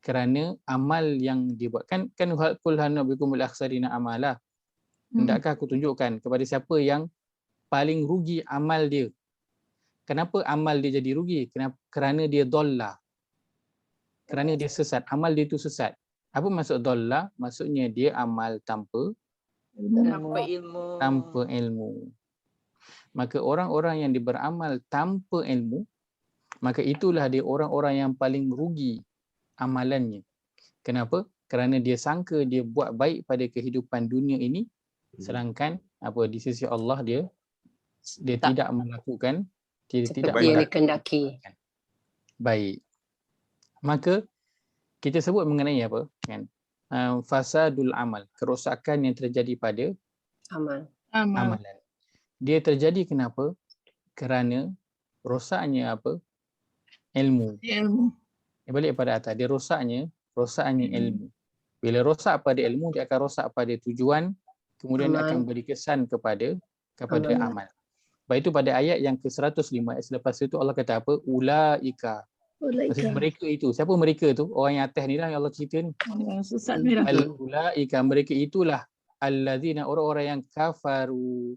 Kerana amal yang dia buat. Kan qul hal nabikum bil akhsarina amala. Hendakkah aku tunjukkan kepada siapa yang paling rugi amal dia? Kenapa amal dia jadi rugi? Kerana dia dhalla. Kerana dia sesat. Amal dia itu sesat. Apa maksud dhalla? Maksudnya dia amal tanpa Ilmu. ilmu. Maka orang-orang yang beramal tanpa ilmu, maka itulah dia orang-orang yang paling rugi amalannya. Kenapa? Kerana dia sangka dia buat baik pada kehidupan dunia ini, sedangkan apa di sisi Allah dia tidak melakukan, tidak yang dikehendaki. Baik. Maka kita sebut mengenai apa? Kan? Fasadul amal, kerosakan yang terjadi pada amalan. Dia terjadi kenapa? Kerana rosaknya apa? Ilmu. Balik pada atas, dia rosaknya ilmu. Bila rosak pada ilmu, dia akan rosak pada tujuan, kemudian akan beri kesan kepada amal. Baik, itu pada ayat yang ke-105, ayat selepas itu Allah kata apa? Ulaika. Maksudnya mereka itu. Siapa mereka tu? Orang yang atas ni lah yang Allah cerita ni. Sesat merah. Ulaika, mereka itulah allazina, orang-orang yang kafaru.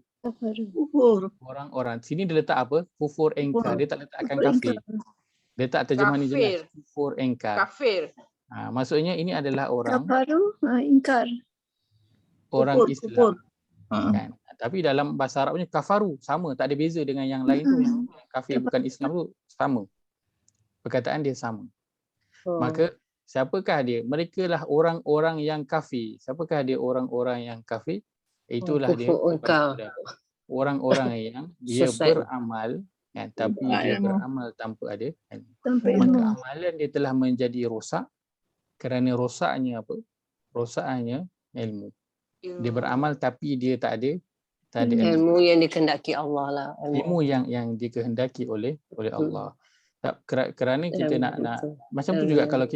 Kufur. Orang-orang. Sini dia letak apa? Kufur engkar. Dia tak letakkan kafir. Dia tak terjemahan ni jelas. Kufur engkar. Kafir. Maksudnya ini adalah orang Kafaru, ingkar. orang Kufur, Islam. kufur. Kan? Tapi dalam bahasa Arabnya kafaru, sama, tak ada beza dengan yang lain tu. Yang kafir bukan Islam tu sama. Perkataan dia sama. Maka siapakah dia? Mereka lah orang-orang yang kafir. Siapakah dia orang-orang yang kafir? Itulah dia orang-orang yang dia beramal, kan, tapi dia beramal tanpa ada ilmu. Maka amalan dia telah menjadi rosak kerana rosaknya apa? Rosaknya ilmu. Dia beramal tapi dia tak ada ilmu yang dikehendaki Allah lah. Ilmu yang dikehendaki oleh Allah. Kerana kita nak macam tu juga kalau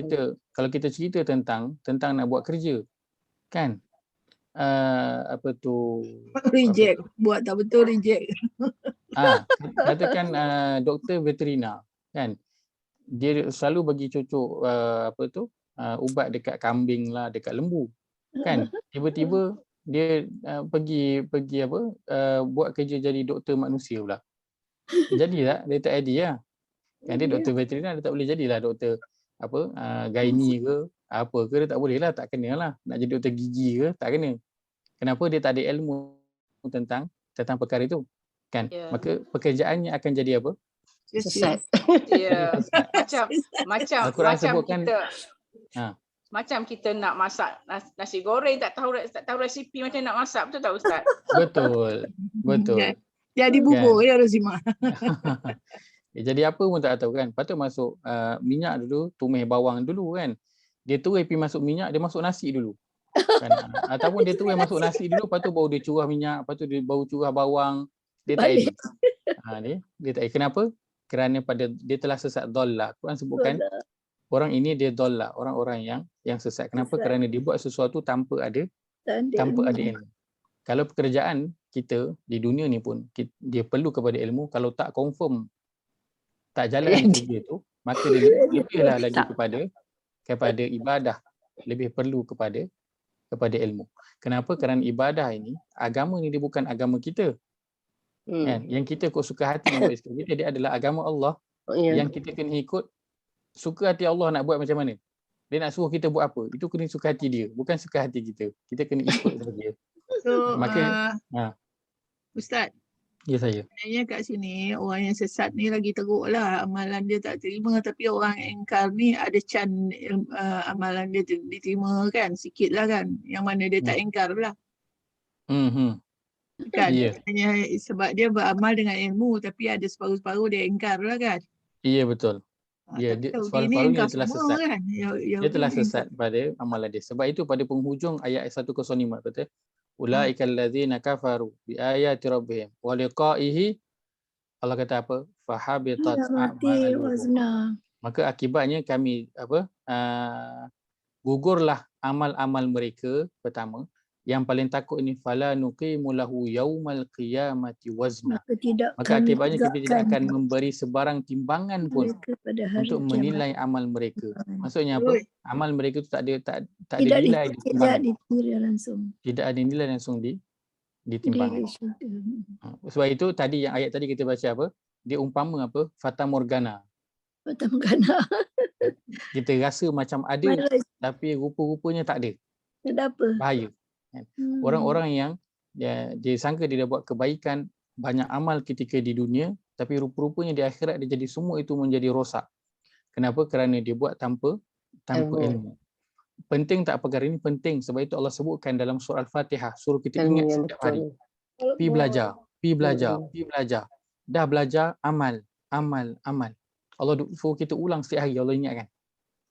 kita cerita tentang nak buat kerja, kan? Reject. Buat tak betul, reject. Katakan doktor veterina, kan? Dia selalu bagi cucuk ubat dekat kambing lah, dekat lembu, kan? Tiba-tiba dia pergi buat kerja jadi doktor manusia pula. Jadi tak? Dia tak ID lah. Kan dia doktor veterina, dia tak boleh jadilah doktor gynae ke apa ke, dia tak boleh lah, tak kena lah. Nak jadi doktor gigi ke, tak kena. Kenapa? Dia tak ada ilmu tentang perkara itu, kan? Maka pekerjaannya akan jadi apa? Sesat. Ya. Macam sebutkan, kita macam kita nak masak nasi goreng, tak tahu resipi macam nak masak, betul tak Ustaz? Betul. Jadi bubur ya Rozima. Jadi apa pun tak tahu kan. Patut masuk minyak dulu, tumis bawang dulu kan. Dia tuai pergi masuk minyak, dia masuk nasi dulu. Kan? Ataupun dia tuai masuk nasi dulu, lepas tu baru dia curah minyak, lepas tu dia baru curah bawang. Dia tak Balik. edit. Dia tak edit. Kenapa? Kerana dia telah sesat dollar. Quran sebutkan Dollar. orang ini dia dollar, orang-orang yang sesat. Kenapa? Sesat. Kerana dia buat sesuatu tanpa ada Tak ada ilmu. Kalau pekerjaan kita di dunia ni pun dia perlu kepada ilmu, kalau tak confirm tak jalan kerja tu, maka dia lebihlah lagi kepada ibadah, lebih perlu kepada ilmu. Kenapa? Kerana ibadah ini, agama ni dia bukan agama kita. Kan? Yang kita kok suka hati nak buat Islam kita, dia adalah agama Allah. Yang kita kena ikut suka hati Allah nak buat macam mana. Dia nak suruh kita buat apa, itu kena suka hati dia, bukan suka hati kita. Kita kena ikut saja. So, Maka Ustaz, ya saya. sebenarnya kat sini orang yang sesat ni lagi teruk lah, amalan dia tak terima, tapi orang engkar ni ada chance amalan dia diterima kan, sikit lah kan, yang mana dia tak engkar lah. Kan, hanya sebab dia beramal dengan ilmu, tapi ada separuh-separuh dia engkar lah kan. Iya betul. Ya, separuh-separuh dia telah sesat. Kan? Dia telah sesat pada amalan dia. Sebab itu pada penghujung ayat 105 kata, ulaikal ladzina kafaru bi ayati rabbihim wa liqa'ihi. Allah kata apa? Fahabitat a'maluhum. Maka akibatnya kami gugurlah amal-amal mereka. Pertama, yang paling takut ini fala nuqimu lahu yaumal qiyamati wazna. Maka akibatnya kita tidak akan memberi sebarang timbangan pun untuk menilai amal mereka. Maksudnya apa? Amal mereka itu tak ada nilai tidak ada nilai langsung ditimbang. Sebab itu tadi yang ayat tadi kita baca apa? Dia umpama apa? Fata Morgana. Kita rasa macam ada tapi rupa-rupanya tak ada. Bahaya. Orang-orang yang dia sangka dia dah buat kebaikan, banyak amal ketika di dunia, tapi rupa-rupanya di akhirat dia jadi semua itu menjadi rosak. Kenapa? Kerana dia buat tanpa ilmu. Penting tak perkara ini? Penting. Sebab itu Allah sebutkan dalam surah Al-Fatihah, suruh kita ingat setiap hari. Pi belajar. Dah belajar, amal. Allah suruh kita ulang setiap hari, Allah ingatkan.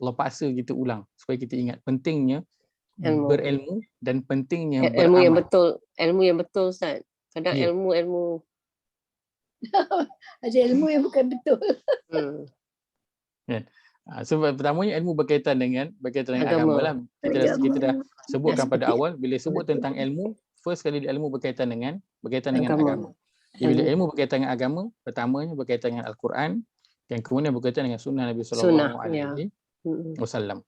Allah paksa kita ulang supaya kita ingat pentingnya berilmu dan pentingnya beramal. Ilmu yang betul Ustaz. Kadang ilmu ada ilmu yang bukan betul. Sebab pertamanya ilmu berkaitan dengan agama lah. Kita dah sebutkan pada awal, bila sebut tentang ilmu, first kali ilmu berkaitan dengan agama. Bila ilmu berkaitan dengan agama, pertamanya berkaitan dengan Al-Quran, yang kemudian berkaitan dengan sunnah Nabi sallallahu alaihi wasallam.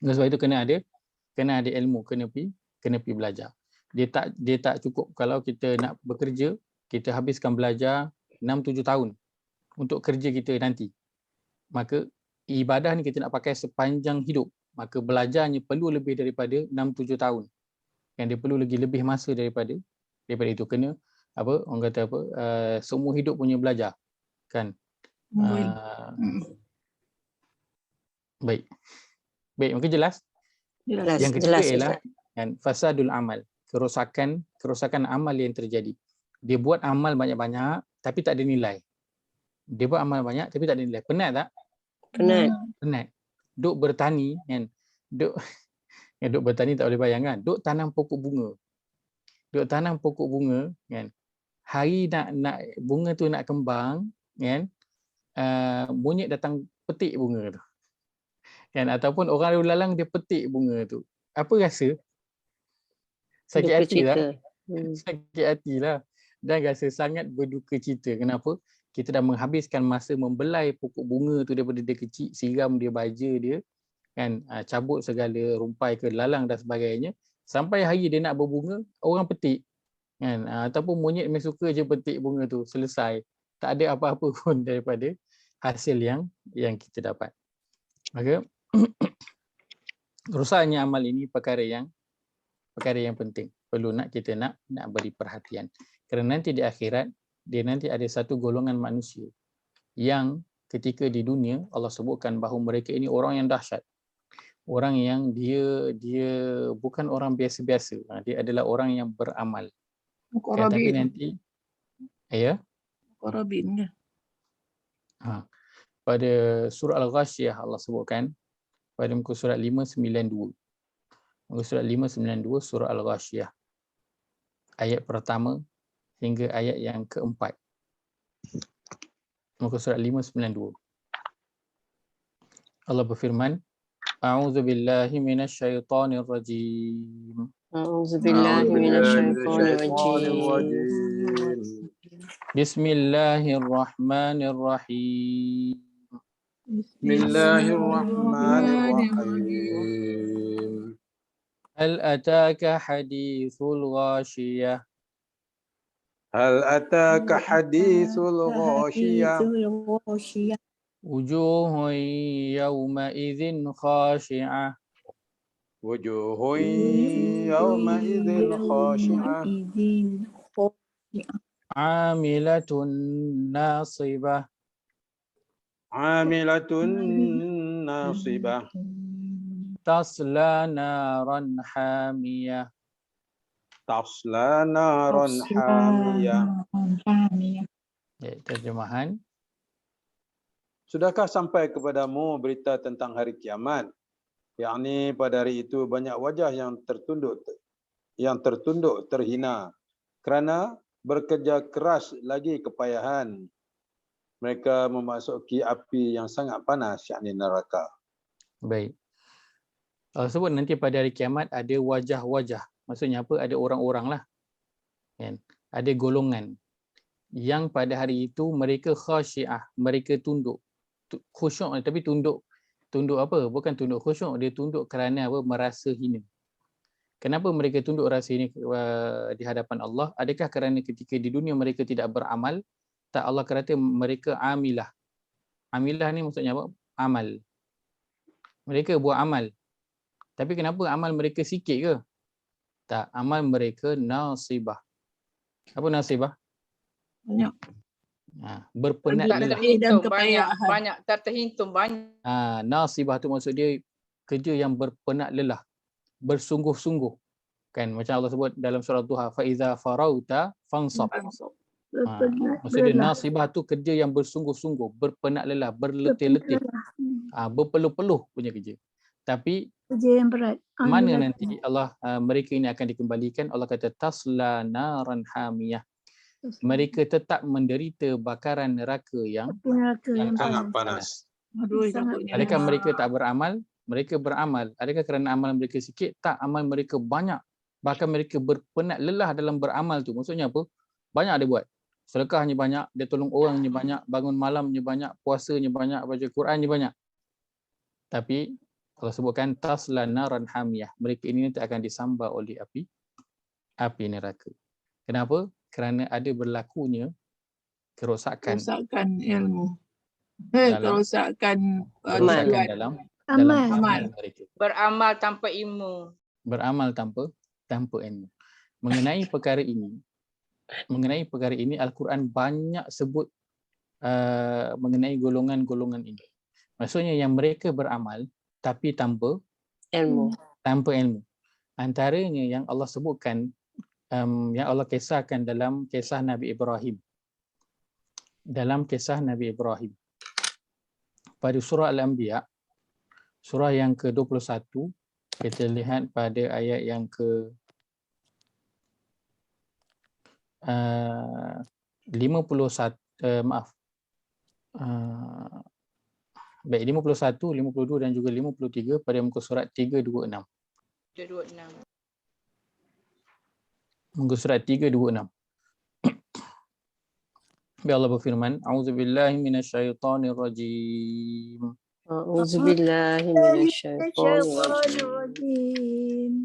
Sebab itu kena ada ilmu, kena pergi belajar. Dia tak cukup kalau kita nak bekerja, kita habiskan belajar 6-7 tahun untuk kerja kita nanti. Maka ibadah ni kita nak pakai sepanjang hidup. Maka belajarnya perlu lebih daripada 6-7 tahun. Yang dia perlu lebih masa daripada itu. Kena apa orang kata apa, semua hidup punya belajar. Kan? Baik, maka jelas. Yang ketiga ialah fasadul amal, kerosakan amal yang terjadi. Dia buat amal banyak-banyak tapi tak ada nilai. Dia buat amal banyak tapi tak ada nilai. Penat tak? Penat. Duk bertani kan. Duk bertani tak boleh bayangkan. Duk tanam pokok bunga kan. Hari nak bunga tu nak kembang kan. Monyet datang petik bunga tu. Kan, ataupun orang lalu lalang dia petik bunga tu. Apa rasa? Sakit hati lah. Sakit hati lah. Dan rasa sangat berduka cita. Kenapa? Kita dah menghabiskan masa membelai pokok bunga tu daripada dia kecil, siram dia, baja dia, kan, cabut segala rumpai ke lalang dan sebagainya. Sampai hari dia nak berbunga, orang petik. Kan? Ataupun monyet memang suka je petik bunga tu. Selesai. Tak ada apa-apa pun daripada hasil yang kita dapat. Maka rusaknya amal ini perkara yang penting. Perlu kita nak beri perhatian. Kerana nanti di akhirat dia nanti ada satu golongan manusia yang ketika di dunia Allah sebutkan bahawa mereka ini orang yang dahsyat. Orang yang dia bukan orang biasa-biasa. Dia adalah orang yang beramal. Tapi nanti Ya. Qarabin kan. Ha. Pada surah Al-Ghasyiyah Allah sebutkan pada muka surat 592. Muka surat 592 surah Al-Ghasyiyah. Ayat pertama hingga ayat yang keempat. Muka surat 592. Allah berfirman, A'udzu billahi minasyaitonir rajim. A'udzubillahi minasyaitonir rajim. Bismillahirrahmanirrahim. Bismillahirrahmanirrahim. Hal ataka hadithul ghashiyah. Hal ataka hadithul ghashiyah. Wujuhun yawma idzin khashi'ah. Wujuhun yawma idzin khashi'ah. Amilatun nasibah. Amilatun nasibah. Tasla naran hamiyah. Tasla naran hamiyah. Ya, terjemahan. Sudahkah sampai kepadamu berita tentang hari kiamat? Yakni pada hari itu banyak wajah yang tertunduk terhina kerana bekerja keras lagi kepayahan. Mereka memasuki api yang sangat panas, yakni neraka. Baik. Allah sebut nanti pada hari kiamat ada wajah-wajah. Maksudnya apa? Ada orang-orang lah. Kan? Ada golongan yang pada hari itu mereka khasyiah, mereka tunduk. Khusyuk tapi tunduk apa? Bukan tunduk khusyuk, dia tunduk kerana apa? Merasa hina. Kenapa mereka tunduk rasa ini di hadapan Allah? Adakah kerana ketika di dunia mereka tidak beramal? Tak, Allah kata mereka amilah. Amilah ni maksudnya apa? Amal. Mereka buat amal. Tapi kenapa amal mereka sikit ke? Tak, amal mereka nasibah. Apa nasibah? Banyak. Berpenat lelah. Terhitung kepayahan. banyak terhitung banyak. Nasibah tu maksud dia kerja yang berpenat lelah, bersungguh-sungguh. Kan macam Allah sebut dalam surah Duha, fa iza farauta fansab. Maksud dia nasibah tu kerja yang bersungguh-sungguh, berpenat lelah, berletih-letih. Berpeluh-peluh punya kerja. Tapi Kerja yang berat. mana nanti Allah mereka ini akan dikembalikan? Allah kata tasla naran hamiyah. Mereka tetap menderita bakaran neraka yang Sangat panas. Aduh, takutnya. Adakah mereka tak beramal? Mereka beramal. Adakah kerana amal mereka sikit? Tak, amal mereka banyak. Bahkan mereka berpenat lelah dalam beramal tu. Maksudnya apa? Banyak dia buat. Sedekahnya banyak, dia tolong orangnya banyak, bangun malamnya banyak, puasanya banyak, baca Qurannya banyak. Tapi Allah sebutkan tasla naran hamiyah. Mereka ini nanti akan disambar oleh api neraka. Kenapa? Kerana ada berlakunya kerosakan ilmu. kerosakan dalam amal mereka. Beramal tanpa ilmu. Beramal tanpa ilmu. Mengenai perkara ini Al-Quran banyak sebut mengenai golongan-golongan ini. Maksudnya yang mereka beramal tapi tanpa ilmu. Antaranya yang Allah sebutkan, yang Allah kisahkan dalam kisah Nabi Ibrahim. Pada surah Al-Anbiya, surah yang ke-21, kita lihat pada ayat yang ke 51, 51, 52 dan juga 53 pada muka surat 326. Muka surat 326. Allah berfirman, A'udzubillahi minasyaitonir rajim. A'udzubillahi minasyaitonir rajim.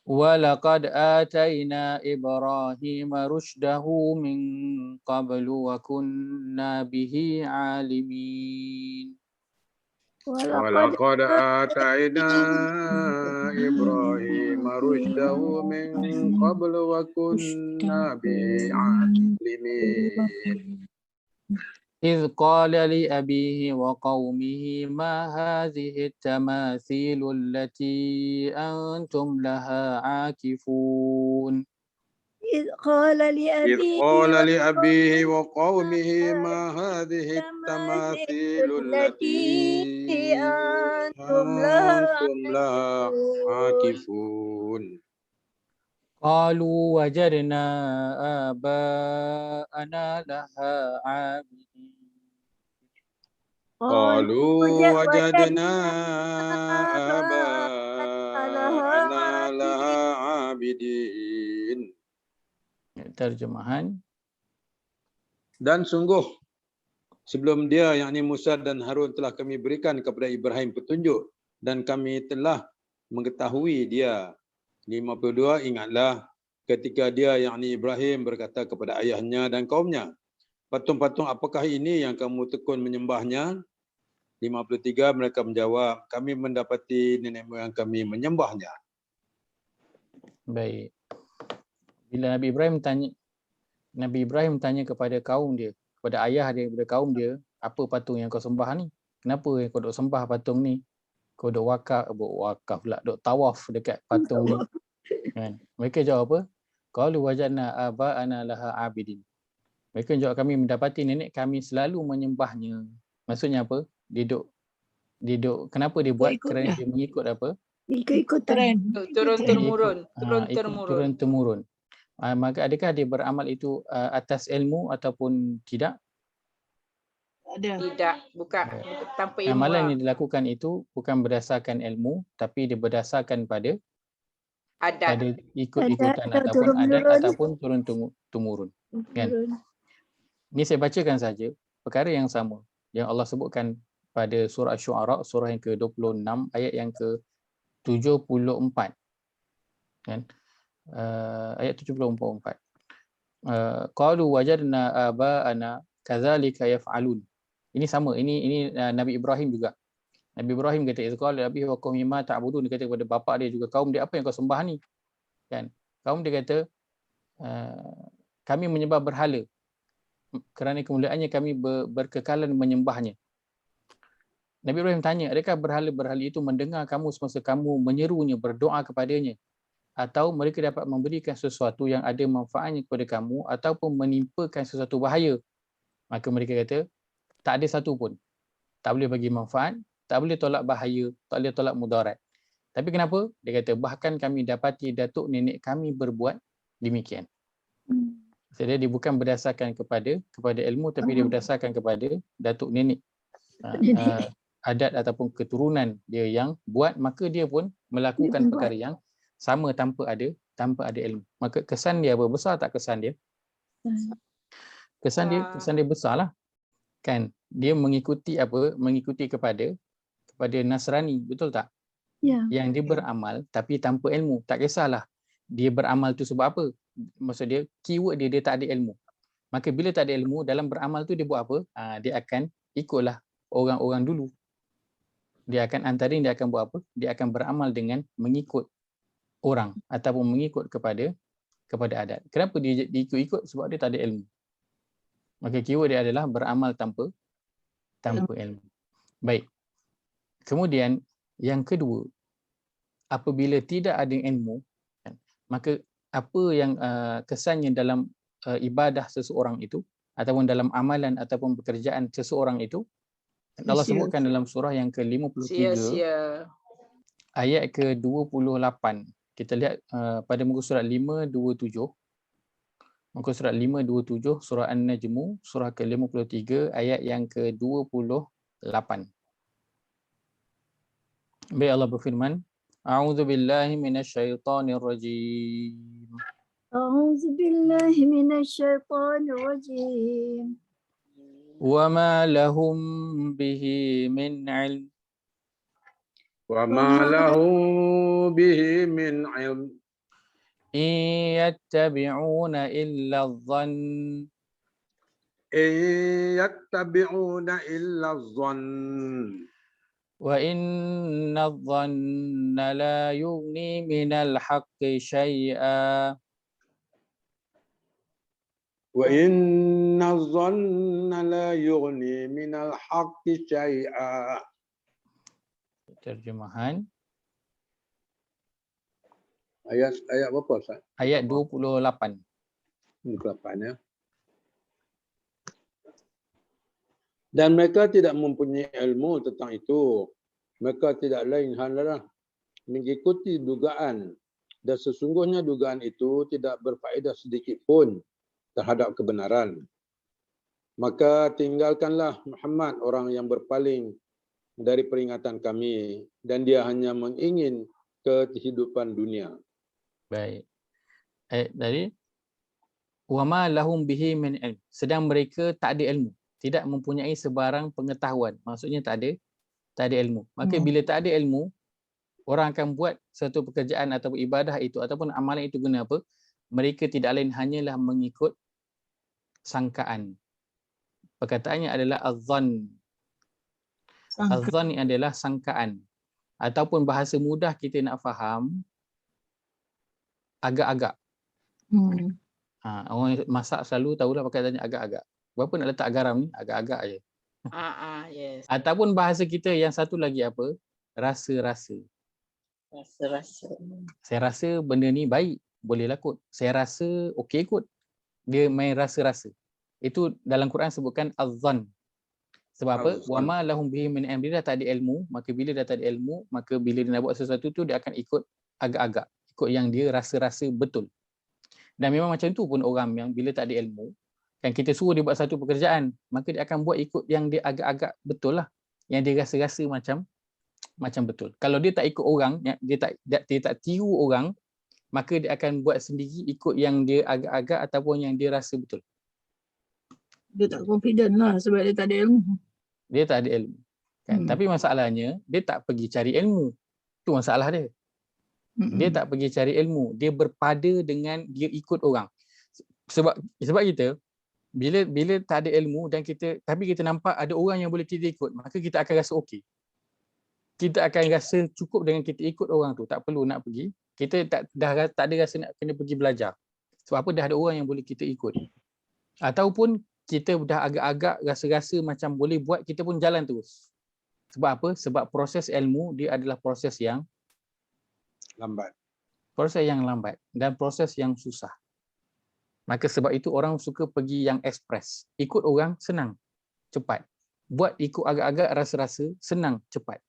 Walaqad atayna Ibrahima rusydahu min qablu wa kunna bihi alimin. Walaqad atayna Ibrahima rusydahu min qablu wa kunna bihi alimin. إذ قال لأبيه وقومه ما هذه التماثيل التي أنتم لها عاكفون إذ قال إذ لأبيه قال لأبيه وقومه وقومه ما هذه التماثيل التماثيل التي التي أنتم لها أنتم لها عاكفون عاكفون قالوا وجدنا آباءنا لها عابدين. قالوا وجدنا آباءنا لها آباءنا لها عابدين. عابدين. Terjemahan. Dan sungguh sebelum dia yakni Musa dan Harun telah kami berikan kepada Ibrahim petunjuk dan kami telah mengetahui dia. 52 ingatlah ketika dia yakni Ibrahim berkata kepada ayahnya dan kaumnya, patung-patung apakah ini yang kamu tekun menyembahnya? 53 mereka menjawab, kami mendapati nenek moyang kami menyembahnya. Baik. Bila Nabi Ibrahim tanya kepada kaum dia, kepada ayah dia, kepada kaum dia, apa patung yang kau sembah ni? Kenapa kau duk sembah patung ni? Kau duk wakaf pula, duk tawaf dekat patung ni. Kan? Mereka jawab apa? Qalu wajadna aba'ana laha abidin. Mereka jawab, kami mendapati nenek kami selalu menyembahnya. Maksudnya apa? Dia duk kenapa dia buat? Ikut Kerana dah. dia mengikut apa? Ikut-ikutan. Turun-temurun. Ikut turun-temurun. Maka adakah dia beramal itu atas ilmu ataupun tidak? Ada. Tidak, bukan tanpa ilmu. Amalan yang dilakukan itu bukan berdasarkan ilmu, tapi dia berdasarkan pada Adat. ikut-ikutan Adat atau ataupun adat turun-temurun. ataupun turun-temurun. Kan? Ini saya bacakan saja perkara yang sama yang Allah sebutkan pada surah Asy-Syu'ara, surah yang ke-26 ayat yang ke-74. Kan? Ayat 74. Qalu wajadna aba'ana kadzalika yaf'alun. Ini sama, ini Nabi Ibrahim juga. Nabi Ibrahim kata izqala abi wa qaumi ma ta'budun, dia kata kepada bapa dia juga kaum dia, apa yang kau sembah ni? Kan? Kaum dia kata kami menyembah berhala. Kerana kemuliaannya kami berkekalan menyembahnya. Nabi Ibrahim tanya, adakah berhala-berhala itu mendengar kamu semasa kamu menyerunya, berdoa kepadanya? Atau mereka dapat memberikan sesuatu yang ada manfaatnya kepada kamu ataupun menimpakan sesuatu bahaya? Maka mereka kata, tak ada satu pun. Tak boleh bagi manfaat, tak boleh tolak bahaya, tak boleh tolak mudarat. Tapi kenapa? Dia kata, bahkan kami dapati datuk nenek kami berbuat demikian. Jadi dia bukan berdasarkan kepada ilmu, tapi dia berdasarkan kepada datuk nenek. Adat ataupun keturunan dia yang buat, maka dia pun melakukan perkara yang sama tanpa ada ilmu. Maka kesan dia apa? Besar tak kesan dia? Kesan dia besarlah. Kan? Dia mengikuti apa? Mengikuti kepada Nasrani, betul tak? Ya. Yang dia beramal tapi tanpa ilmu. Tak kisahlah dia beramal tu sebab apa. Maksud dia, keyword dia tak ada ilmu. Maka bila tak ada ilmu, dalam beramal tu dia buat apa? Dia akan ikutlah orang-orang dulu. Dia akan dia akan buat apa? Dia akan beramal dengan mengikut orang ataupun mengikut kepada adat. Kenapa dia ikut-ikut? Sebab dia tak ada ilmu. Maka keyword dia adalah beramal tanpa ilmu. Baik. Kemudian yang kedua, apabila tidak ada ilmu, maka apa yang kesannya dalam ibadah seseorang itu ataupun dalam amalan ataupun pekerjaan seseorang itu, Allah sebutkan dalam surah yang ke-53 Sia-sia. ayat ke-28. Kita lihat pada muka surat 527. Muka surat 527 surah An-Najm, surah ke-53 ayat yang ke-28. Baik, Allah berfirman, A'udzu billahi minasyaitonir rajim. A'udzu billahi minasyaitonir rajim. Wa ma lahum bihi min 'ilm. Wa ma lahu bihi min ilm. In yattabi'una illa adh-dhann. In yattabi'una illa adh-dhann. Wa inna adh-dhanna la yughni minal haqqi syai'a. Wa inna adh-dhanna la yughni minal haqqi syai'a. Terjemahan Ayat berapa Ustaz? ayat 28. Ini kelapannya. Dan mereka tidak mempunyai ilmu tentang itu. Mereka tidak lain hanyalah mengikuti dugaan. Dan sesungguhnya dugaan itu tidak berfaedah sedikit pun terhadap kebenaran. Maka tinggalkanlah Muhammad, orang yang berpaling dari peringatan kami, dan dia hanya mengingin kehidupan dunia. Baik. Dari wama lahum bihi min ilm. Sedang mereka tak ada ilmu, tidak mempunyai sebarang pengetahuan. Maksudnya tak ada ilmu. Maka bila tak ada ilmu, orang akan buat satu pekerjaan atau ibadah itu ataupun amalan itu guna apa? Mereka tidak lain hanyalah mengikut sangkaan. Perkataannya adalah az-zann. Az-zann adalah sangkaan. Ataupun bahasa mudah kita nak faham, agak-agak. Orang masak selalu tahulah perkataannya agak-agak. Berapa nak letak garam ni? Agak-agak je. Yes. Ataupun bahasa kita yang satu lagi apa? Rasa-rasa. Rasa-rasa. Saya rasa benda ni baik, bolehlah kot. Saya rasa okey kot. Dia main rasa-rasa. Itu dalam Quran sebutkan az-zann. Sebab apa? Wa ma lahum bihi min ilm. Dia dah tak ada ilmu, maka bila dah tak ada ilmu, maka bila dia nak buat sesuatu tu dia akan ikut agak-agak, ikut yang dia rasa-rasa betul. Dan memang macam tu pun orang yang bila tak ada ilmu, kan kita suruh dia buat satu pekerjaan, maka dia akan buat ikut yang dia agak-agak betul lah. Yang dia rasa-rasa macam betul. Kalau dia tak ikut orang, dia tak tiru orang, maka dia akan buat sendiri ikut yang dia agak-agak ataupun yang dia rasa betul. Dia tak confident lah sebab dia tak ada ilmu. Dia tak ada ilmu. Kan? Tapi masalahnya, dia tak pergi cari ilmu. Itu masalah dia. Dia tak pergi cari ilmu. Dia berpada dengan dia ikut orang. Sebab kita, bila tak ada ilmu dan tapi kita nampak ada orang yang boleh kita ikut, maka kita akan rasa okey. Kita akan rasa cukup dengan kita ikut orang tu. Tak perlu nak pergi. Kita dah tak ada rasa nak kena pergi belajar. Sebab apa? Dah ada orang yang boleh kita ikut. Ataupun kita dah agak-agak rasa-rasa macam boleh buat, kita pun jalan terus. Sebab apa? Sebab proses ilmu dia adalah proses yang lambat. Proses yang lambat dan proses yang susah. Maka sebab itu orang suka pergi yang ekspres. Ikut orang senang, cepat. Buat ikut agak-agak rasa-rasa senang, cepat.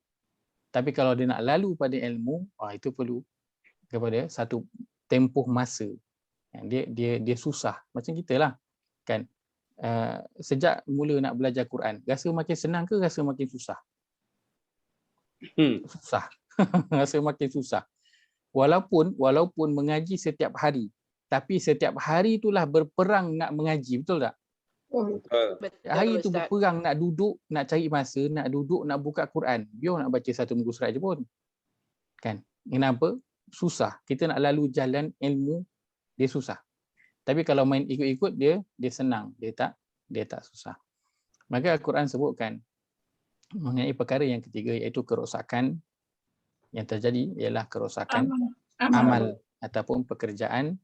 Tapi kalau dia nak lalu pada ilmu, itu perlu kepada satu tempoh masa. Dia susah. Macam kita lah. Kan? Sejak mula nak belajar Quran, rasa makin senang ke rasa makin susah? Susah. Rasa makin susah. Walaupun mengaji setiap hari, tapi setiap hari itulah berperang nak mengaji, betul tak? Hari itu berperang nak duduk, nak cari masa, nak duduk, nak buka Quran. Biar nak baca satu muka surat je pun. Kan? Kenapa? Susah. Kita nak lalu jalan ilmu, dia susah. Tapi kalau main ikut-ikut dia senang, dia tak susah. Maka Al-Quran sebutkan mengenai perkara yang ketiga, iaitu kerosakan yang terjadi ialah kerosakan amal ataupun pekerjaan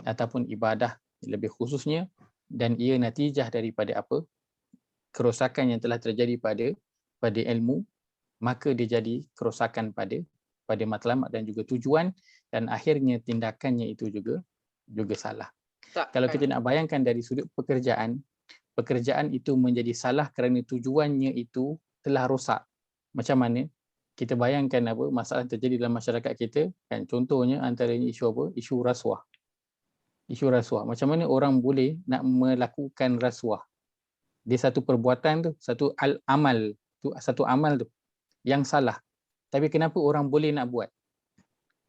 ataupun ibadah lebih khususnya, dan ia natijah daripada apa? Kerosakan yang telah terjadi pada ilmu, maka dia jadi kerosakan pada matlamat dan juga tujuan, dan akhirnya tindakannya itu juga salah. Kalau kita nak bayangkan dari sudut pekerjaan itu menjadi salah kerana tujuannya itu telah rosak. Macam mana? Kita bayangkan apa masalah terjadi dalam masyarakat kita, kan? Contohnya antaranya isu apa? Isu rasuah. Isu rasuah. Macam mana orang boleh nak melakukan rasuah? Dia satu perbuatan tu, satu amal tu yang salah. Tapi kenapa orang boleh nak buat?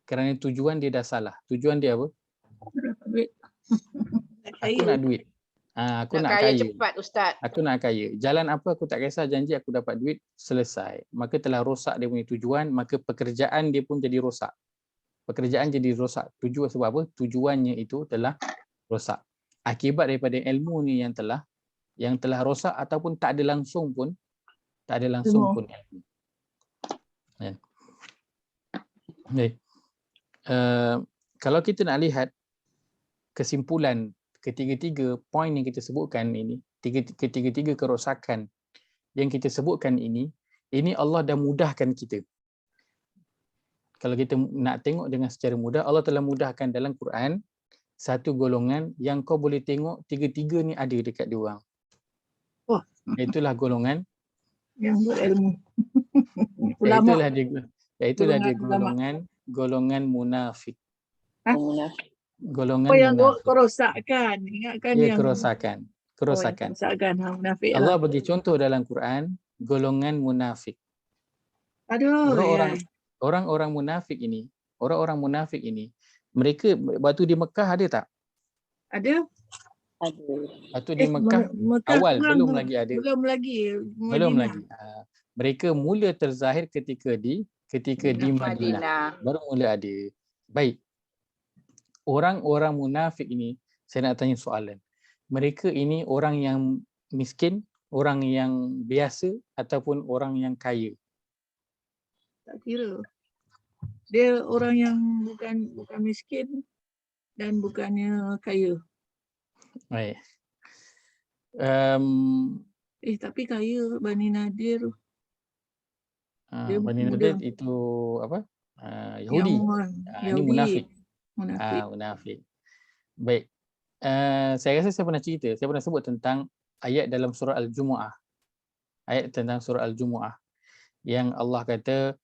Kerana tujuan dia dah salah. Tujuan dia apa? Aku nak duit. Aku nak kaya. Cepat, Ustaz. Aku nak kaya. Jalan apa aku tak kisah, janji aku dapat duit, selesai. Maka telah rosak dia punya tujuan, maka pekerjaan dia pun jadi rosak. Pekerjaan jadi rosak. Tujuan sebab apa? Tujuannya itu telah rosak. Akibat daripada ilmu ni yang telah rosak ataupun tak ada langsung pun ilmu. Ya. Kalau kita nak lihat kesimpulan ketiga-tiga poin yang kita sebutkan ini, ketiga-tiga kerosakan yang kita sebutkan ini Allah dah mudahkan kita. Kalau kita nak tengok dengan secara mudah, Allah telah mudahkan dalam Quran satu golongan yang kau boleh tengok tiga-tiga ni ada dekat dia orang. Wah. Itulah golongan. Yang berilmu. Itulah Ulama. dia. Itulah dia Golongan golongan munafik. Munafik. Golongan Oh, yang munafik. kerosakan. Ingatkan Ya, yang kerosakan. Oh, yang kerosakan. Munafik Allah lah. bagi contoh dalam Quran golongan munafik. Aduh, Orang-orang ya. orang-orang munafik ini mereka waktu di Mekah ada tak? Ada? Ada. Waktu di Mekah awal belum lagi ada. Belum lagi. Belum Madinah. lagi. Mereka mula terzahir ketika di Madinah. Baru mula ada. Baik. Orang-orang munafik ini saya nak tanya soalan. Mereka ini orang yang miskin, orang yang biasa ataupun orang yang kaya? Tak kira. Dia orang yang bukan miskin dan bukannya kaya. Baik. Tapi kaya Bani Nadir. Bani Nadir itu apa? Yahudi. Ini munafik. Munafik. Baik. Saya rasa saya pernah cerita, saya pernah sebut tentang ayat dalam surah Al-Jumu'ah. Ayat tentang surah Al-Jumu'ah yang Allah kata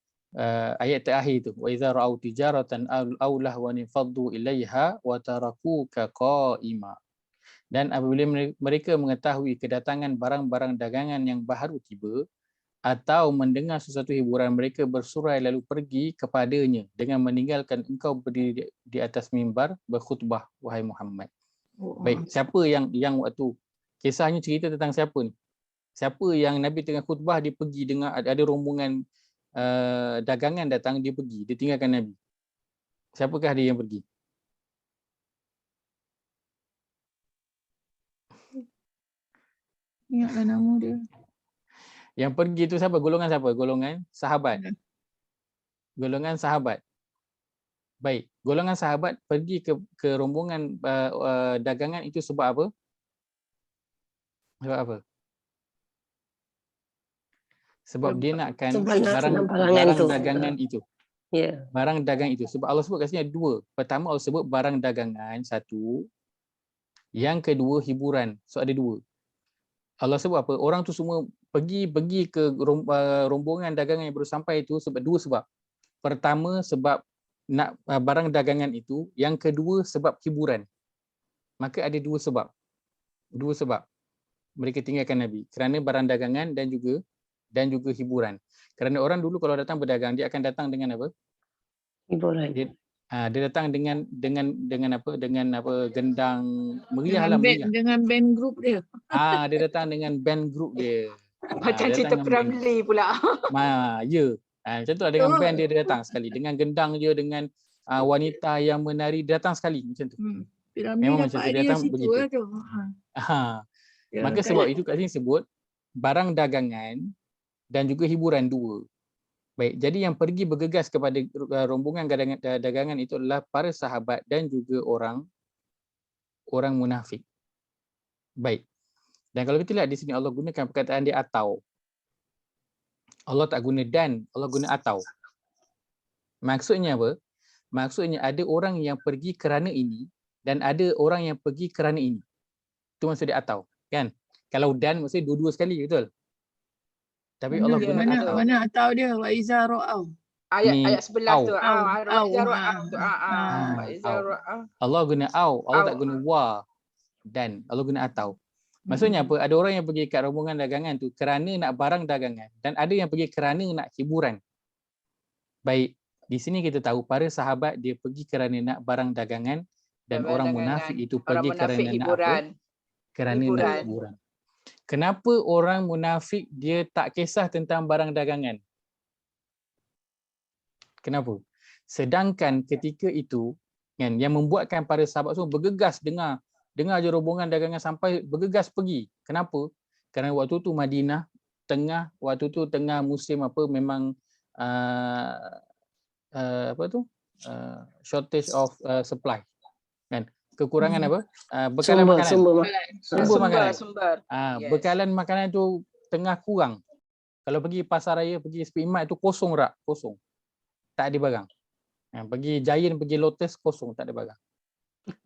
ayat terakhir itu, wa idza ra'au tijaratan aw lahwan faddu ilaiha wa tarakuka qa'ima. Dan apabila mereka mengetahui kedatangan barang-barang dagangan yang baru tiba atau mendengar sesuatu hiburan, mereka bersurai lalu pergi kepadanya dengan meninggalkan engkau berdiri di atas mimbar berkhutbah, wahai Muhammad. Baik, siapa yang waktu kisahnya cerita tentang siapa ni? Siapa yang Nabi tengah khutbah, dia pergi dengar ada rombongan dagangan datang, dia pergi, dia tinggalkan Nabi. Siapakah dia yang pergi? Ingatlah nama dia. Yang pergi itu siapa? Golongan siapa? Golongan sahabat. Golongan sahabat. Baik, golongan sahabat pergi ke rombongan dagangan itu sebab apa? Sebab apa? Sebab dia nakkan barang dagangan itu. Ya. Barang dagangan itu. Sebab Allah sebut kat sini ada dua. Pertama Allah sebut barang dagangan, satu. Yang kedua hiburan. So ada dua. Allah sebut apa? Orang tu semua pergi ke rombongan dagangan yang baru sampai itu sebab dua sebab. Pertama sebab nak barang dagangan itu, yang kedua sebab hiburan. Maka ada dua sebab. Dua sebab mereka tinggalkan Nabi, kerana barang dagangan dan juga hiburan. Kerana orang dulu kalau datang berdagang, dia akan datang dengan apa? Hiburan. Dia datang dengan apa? Dengan apa? Gendang meriahlah, meriah. Dengan band group dia. Dia datang dengan band group dia. Macam cerita Piramli pula. Ya. Macam tu lah, dengan band dia datang sekali. Dengan gendang dia, dengan wanita yang menari, dia datang sekali macam tu. Memang macam tu, dia datang begitu. Maka sebab itu kat sini sebut barang dagangan dan juga hiburan dua. Baik, jadi yang pergi bergegas kepada rombongan dagangan itu adalah para sahabat dan juga orang munafik. Baik. Dan kalau kita lihat di sini Allah gunakan perkataan dia atau. Allah tak guna dan, Allah guna atau. Maksudnya apa? Maksudnya ada orang yang pergi kerana ini dan ada orang yang pergi kerana ini. Itu maksud dia atau, kan? Kalau dan maksudnya dua-dua sekali, betul? Tapi Allah guna atau. Mana atau dia? Wa iza ra'au. Ayat 11 tu. Allah guna au, Allah tak guna wa dan, Allah guna atau. Maksudnya apa? Ada orang yang pergi kat rombongan dagangan tu kerana nak barang dagangan dan ada yang pergi kerana nak hiburan. Baik, di sini kita tahu para sahabat dia pergi kerana nak barang dagangan dan orang munafik itu pergi kerana nak apa? Kerana nak hiburan. Kenapa orang munafik dia tak kisah tentang barang dagangan? Kenapa? Sedangkan ketika itu kan yang membuatkan para sahabat semua bergegas dengar je rombongan dagangan sampai bergegas pergi. Kenapa? Kerana waktu tu Madinah tengah musim apa, memang shortage of supply, kan? Kekurangan apa? Bekalan makanan. Sumber. Bekalan makanan tu tengah kurang. Kalau pergi pasar raya, pergi Speedmart itu kosong. Tak ada barang. Pergi Giant, pergi Lotus, kosong, tak ada barang.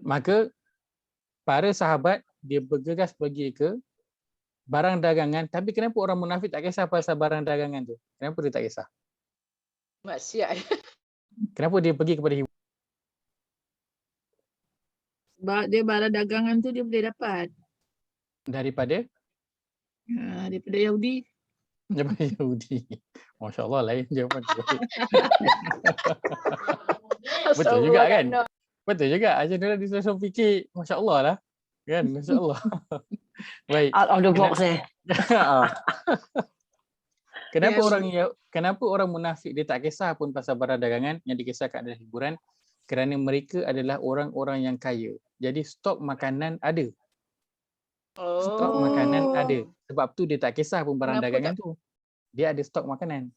Maka para sahabat dia bergegas pergi ke barang dagangan, tapi kenapa orang munafik tak kisah pasal barang dagangan tu? Kenapa dia tak kisah? Maksiat. Kenapa dia pergi kepada hiburan? Sebab dia barang dagangan tu dia boleh dapat. Daripada Daripada Yahudi. daripada Yahudi. Masya Allah, lain jawapan tu. Betul juga kan? Betul juga. Macam dia disuruh fikir, Masya Allah lah. Kan? Masya Allah. Baik. Out of the box Kenapa Ya, kenapa orang munafik dia tak kisah pun pasal barang dagangan, yang dikisahkan adalah hiburan, kerana mereka adalah orang-orang yang kaya. Jadi stok makanan ada. Stok makanan ada. Sebab tu dia tak kisah pun barang Kenapa dagangan tu. Dia ada stok makanan.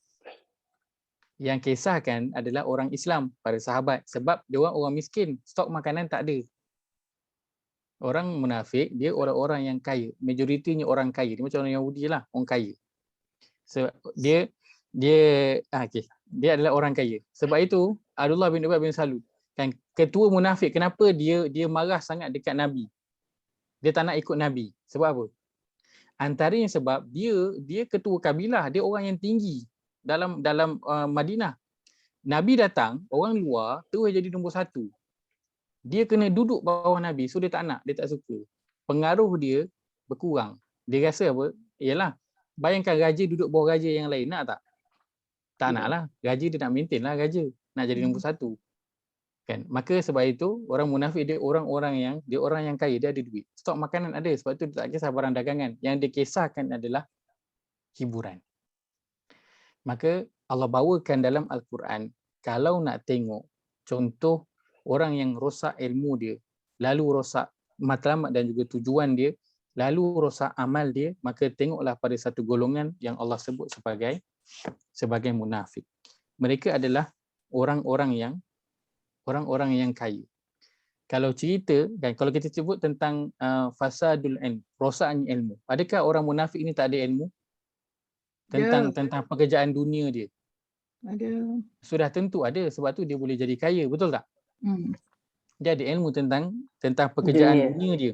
Yang kisahkan adalah orang Islam, para sahabat. Sebab dia orang miskin, stok makanan tak ada. Orang munafik, dia orang-orang yang kaya. Majoritinya orang kaya. Dia macam orang Yahudi lah, orang kaya. So, dia adalah orang kaya. Sebab itu Abdullah bin Ubay bin Salul, kan, ketua munafik, kenapa dia marah sangat dekat Nabi? Dia tak nak ikut Nabi. Sebab apa? Antaranya sebab dia ketua kabilah, dia orang yang tinggi dalam Madinah. Nabi datang, orang luar terus jadi nombor satu. Dia kena duduk bawah Nabi, so dia tak nak, dia tak suka. Pengaruh dia berkurang. Dia rasa apa? Ialah, bayangkan raja duduk bawah raja yang lain, nak tak? Tak nak lah. Raja dia nak maintain lah raja. Nak jadi nombor satu. Kan? Maka sebab itu, orang munafik dia orang yang kaya, dia ada duit. Stok makanan ada, sebab itu dia tak kisah barang dagangan. Yang dia kisahkan adalah hiburan. Maka Allah bawakan dalam Al-Quran, kalau nak tengok contoh orang yang rosak ilmu dia, lalu rosak matlamat dan juga tujuan dia, lalu rosak amal dia, maka tengoklah pada satu golongan yang Allah sebut sebagai munafik. Mereka adalah orang-orang yang kaya. Kalau cerita, dan kalau kita sebut tentang fasadul ilm, rosaknya ilmu, adakah orang munafik ini tak ada ilmu tentang pekerjaan dunia dia? Ada. Sudah tentu ada, sebab tu dia boleh jadi kaya, betul tak? Dia ada ilmu tentang pekerjaan dunia dia.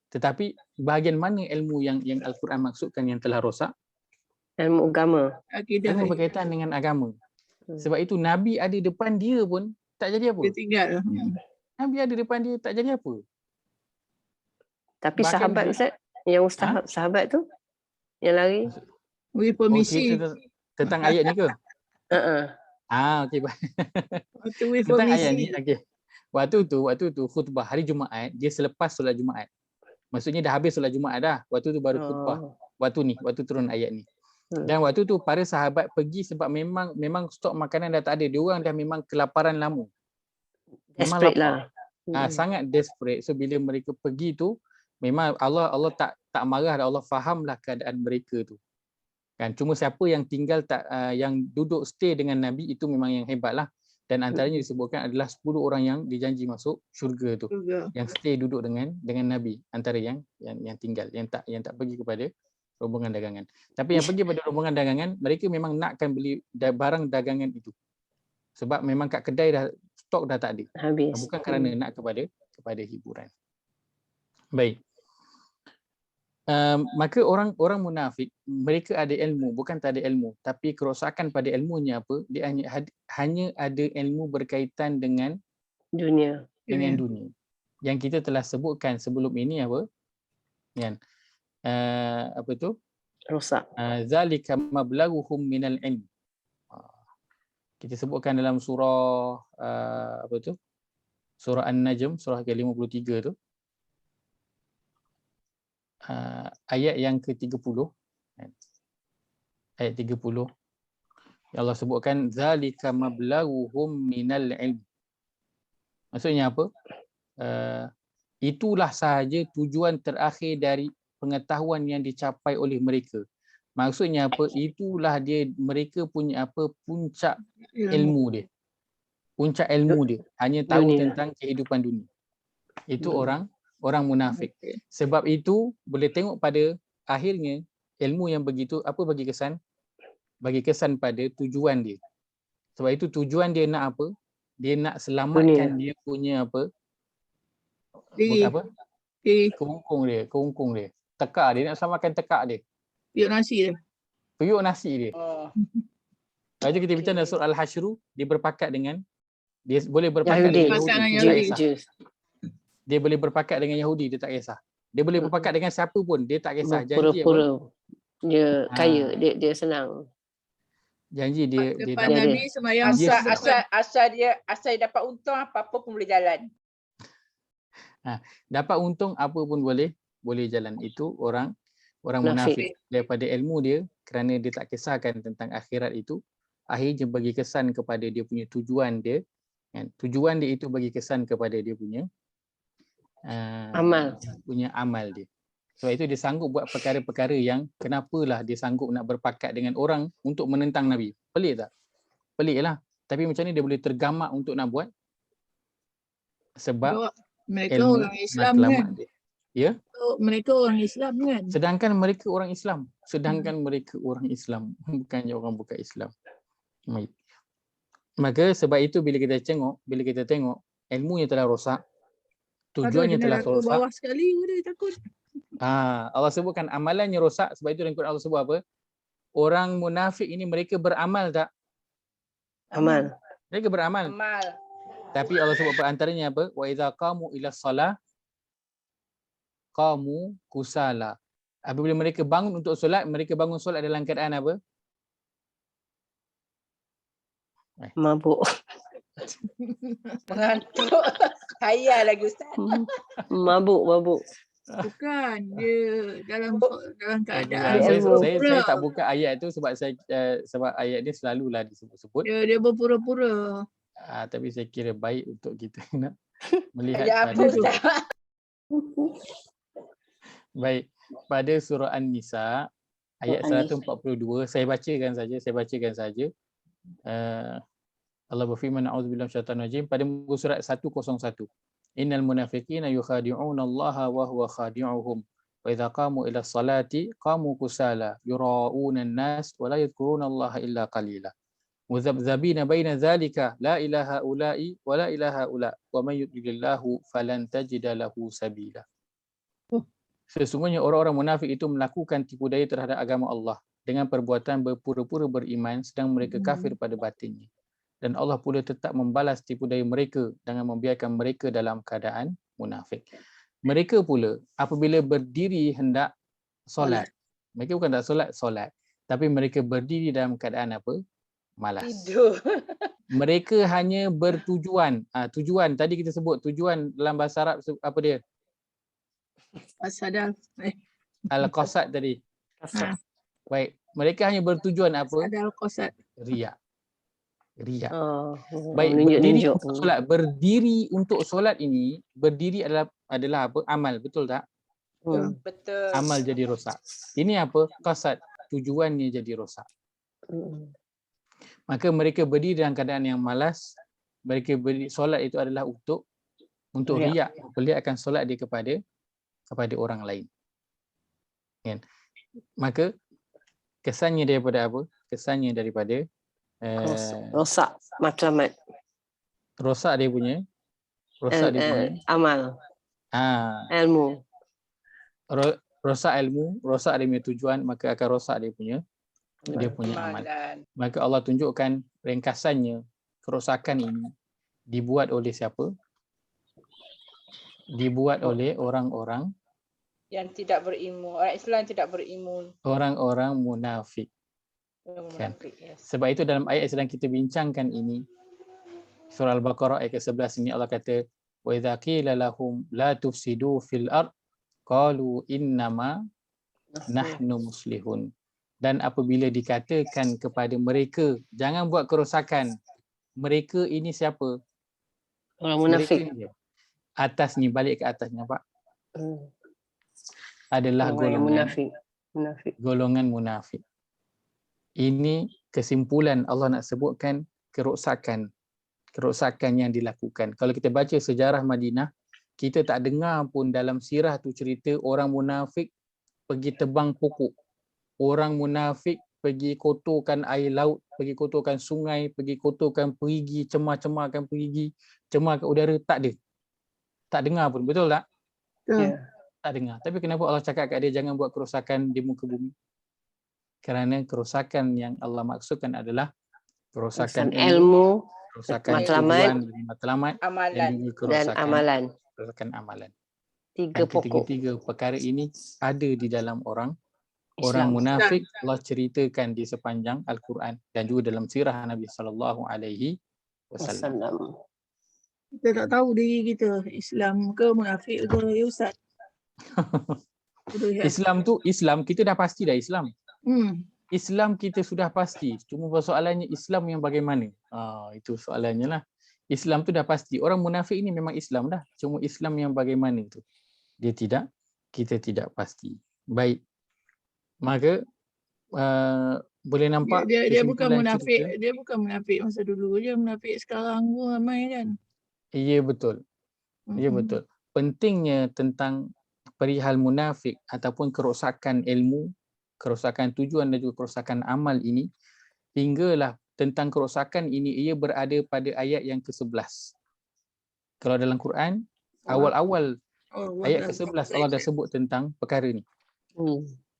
Tetapi bahagian mana ilmu yang Al-Quran maksudkan yang telah rosak? Ilmu agama. Ilmu berkaitan dengan agama. Sebab itu Nabi ada depan dia pun tak jadi apa? Dia tinggal. Nabi ada depan dia tak jadi apa? Tapi Bahkan sahabat Ustaz, yang ustaz sahabat tu yang lari. Beri permisi. Tentang ayat ni ke? Okey. Tentang ayat ni, okey. Waktu tu khutbah hari Jumaat, dia selepas solat Jumaat. Maksudnya dah habis solat Jumaat dah. Waktu tu baru khutbah. Waktu turun ayat ni. Dan waktu tu para sahabat pergi sebab memang stok makanan dah tak ada. Dia orang dah memang kelaparan lama. Memang Desperate lapar. lah. Sangat desperate. So bila mereka pergi tu, memang Allah tak marah dah, Allah fahamlah keadaan mereka tu. Kan, cuma siapa yang tinggal yang duduk stay dengan Nabi itu memang yang hebatlah. Dan antaranya disebutkan adalah 10 orang yang dijanji masuk syurga tu. Yang stay duduk dengan Nabi, antara yang tinggal, yang tak pergi kepada rombongan dagangan. Tapi yang pergi pada rombongan dagangan, mereka memang nakkan beli barang dagangan itu. Sebab memang kat kedai dah stok dah tak ada. Habis. Bukan kerana nak kepada hiburan. Baik. Maka orang munafik, mereka ada ilmu, bukan tak ada ilmu, tapi kerosakan pada ilmunya apa? Dia hanya ada ilmu berkaitan dengan dunia. Yang kita telah sebutkan sebelum ini apa? Kan? Apa tu? Rosak. Zalika mablaghuhum minal ilm. Kita sebutkan dalam surah apa tu? Surah An-Najm, surah ke-53 tu. Ayat yang ke-30. Ayat 30. Allah sebutkan zalika mablaghuhum minal ilm. Maksudnya apa? Itulah sahaja tujuan terakhir dari pengetahuan yang dicapai oleh mereka. Maksudnya apa? Itulah mereka punya apa? Puncak ilmu dia. Puncak ilmu dia. Hanya tahu tentang kehidupan dunia. Itu orang munafik. Sebab itu boleh tengok pada akhirnya ilmu yang begitu apa bagi kesan? Bagi kesan pada tujuan dia. Sebab itu tujuan dia nak apa? Dia nak selamatkan dia punya apa? Diri. apa? Diri. Keungkung dia. Tekak dia, nak samakan tekak dia. Piuk nasi dia. Periuk nasi dia. Oh. Lepas tu kita bincang dalam surah Al-Hasyru, dia berpakat dengan, dia boleh berpakat Yahudi. dengan Yahudi. Pasangan Dia tak Yahudi. kisah. Jews. Dia boleh berpakat dengan Yahudi, dia tak kisah. Dia boleh berpakat dengan siapa pun, dia tak kisah. Janji apa? Pura-pura dia Ha. kaya, dia senang. Janji dia Depan dia Nabi semayang. Dia Asal dia dapat untung apa-apa pun boleh jalan. dapat untung apa pun boleh jalan. Itu orang Munafik. munafik. Daripada ilmu dia, kerana dia tak kisahkan tentang akhirat itu, akhirnya bagi kesan kepada dia punya tujuan dia, kan? Tujuan dia itu bagi kesan kepada dia punya amal dia. Sebab itu dia sanggup buat perkara-perkara yang kenapalah dia sanggup nak berpakat dengan orang untuk menentang Nabi. Pelik tak? Pelik lah. Tapi macam ni dia boleh tergamak untuk nak buat? Sebab Mereka ilmu orang Islam matlamat kan. dia. Ya? Mereka orang Islam kan. Sedangkan mereka orang Islam. Bukannya orang bukan Islam. Baik. Maka sebab itu bila kita tengok ilmunya telah rosak, tujuannya telah rosak. Bawah sekali dia takut. Allah sebutkan amalannya rosak. Sebab itu dalam Quran Allah sebut apa? Orang munafik ini mereka beramal tak? Amal. Mereka beramal. Amal. Tapi Allah sebut perantaranya apa? Wa idza qamu ila shalah qamu kusala. Apabila mereka bangun untuk solat, mereka bangun solat dalam keadaan apa? Mabuk. Mengantuk. Hayal lagi Ustaz. Mabuk. Bukan, dia dalam keadaan Saya tak buka ayat tu sebab sebab ayat dia selalulah disebut-sebut. dia berpura-pura. Tapi saya kira baik untuk kita nak melihat Ya apa Ustaz? Baik, pada surah An-Nisa ayat 142, saya bacakan saja. Allah berfirman, a'udzubillahi minasyaitanir rajim, pada muka surat 101. Innal munafiqina yukhadi'una Allah wa huwa khadi'uhum. Wa idza qamu ila salati qamu kusala yura'una an-nas wa la yadhkuruna Allah illa qalila. Muzabzabina baina dzalika la ilaha ula'i wa la ilaha ula wa may yudlilillahu falan tajida lahu sabila. Sesungguhnya orang-orang munafik itu melakukan tipu daya terhadap agama Allah dengan perbuatan berpura-pura beriman sedang mereka kafir pada batinnya. Dan Allah pula tetap membalas tipu daya mereka dengan membiarkan mereka dalam keadaan munafik. Mereka pula apabila berdiri hendak solat, mereka bukan tak solat. Tapi mereka berdiri dalam keadaan apa? Malas. Tidur. Mereka hanya bertujuan. Tujuan, tadi kita sebut tujuan dalam bahasa Arab apa dia? Sadar. Al-Qasad tadi. Baik, mereka hanya bertujuan apa? Sadar qasad. Riak. Baik, Menunjuk-nunjuk. berdiri untuk solat ini, berdiri adalah apa? Amal, betul tak? Betul. Amal jadi rosak. Ini apa? Qasad, tujuannya jadi rosak. Maka mereka berdiri dalam keadaan yang malas. Mereka solat itu adalah untuk riak, memperlihatkan solat dia kepada orang lain. Kan? Maka kesannya daripada apa? Kesannya daripada rosak matlamat. Rosak dia punya Amal. Ilmu. Rosak ilmu, rosak dia punya tujuan, maka akan rosak dia punya amal. Maka Allah tunjukkan ringkasannya, kerosakan ini dibuat oleh siapa? Dibuat oleh orang-orang yang tidak berilmu, orang Islam tidak berilmu. Orang-orang munafik. Kan? Sebab itu dalam ayat yang sedang kita bincangkan ini, surah Al-Baqarah ayat ke-11 ini Allah kata, wa idza qila lahum la tufsidu fil ard qalu innama nahnu muslihun. Dan apabila dikatakan kepada mereka, jangan buat kerosakan. Mereka ini siapa? Orang munafik. Atas ni, balik ke atasnya Pak. Adalah golongan munafik. Ini kesimpulan Allah nak sebutkan kerosakan yang dilakukan. Kalau kita baca sejarah Madinah, kita tak dengar pun dalam sirah tu cerita orang munafik pergi tebang pokok. Orang munafik pergi kotorkan air laut, pergi kotorkan sungai, pergi kotorkan perigi, cemar-cemarkan perigi, cemarkan udara, tak ada. tak dengar pun, betul tak? Ya. Tak dengar. Tapi kenapa Allah cakap kat dia jangan buat kerosakan di muka bumi? Kerana kerosakan yang Allah maksudkan adalah kerosakan Urusan ilmu, ilmu kerosakan matlamat tujuan dan matlamat, dan Amalan. juga dan kerosakan amalan. amalan. 3 Dan pokok ketiga-tiga perkara ini ada di dalam orang Islam. munafik. Allah ceritakan di sepanjang Al-Quran dan juga dalam sirah Nabi sallallahu alaihi wasallam. Wasallam. Kita tak tahu diri kita Islam ke munafik ke ya Ustaz. Betul ya? Islam kita dah pasti dah Islam. Islam kita sudah pasti. Cuma persoalannya Islam yang bagaimana? Itu soalannya lah. Islam tu dah pasti. Orang munafik ini memang Islam dah. Cuma Islam yang bagaimana tu? Kita tidak pasti. Baik. Maka boleh nampak Dia bukan kesimpulan munafik, cerita. dia bukan munafik masa dulu je, munafik sekarang pun ramai kan. Ya betul. Ya betul. Pentingnya tentang perihal munafik ataupun kerosakan ilmu, kerosakan tujuan dan juga kerosakan amal ini, hinggalah tentang kerosakan ini ia berada pada ayat yang ke-11. Kalau dalam Quran, awal-awal ayat ke-11 Allah dah sebut tentang perkara ni.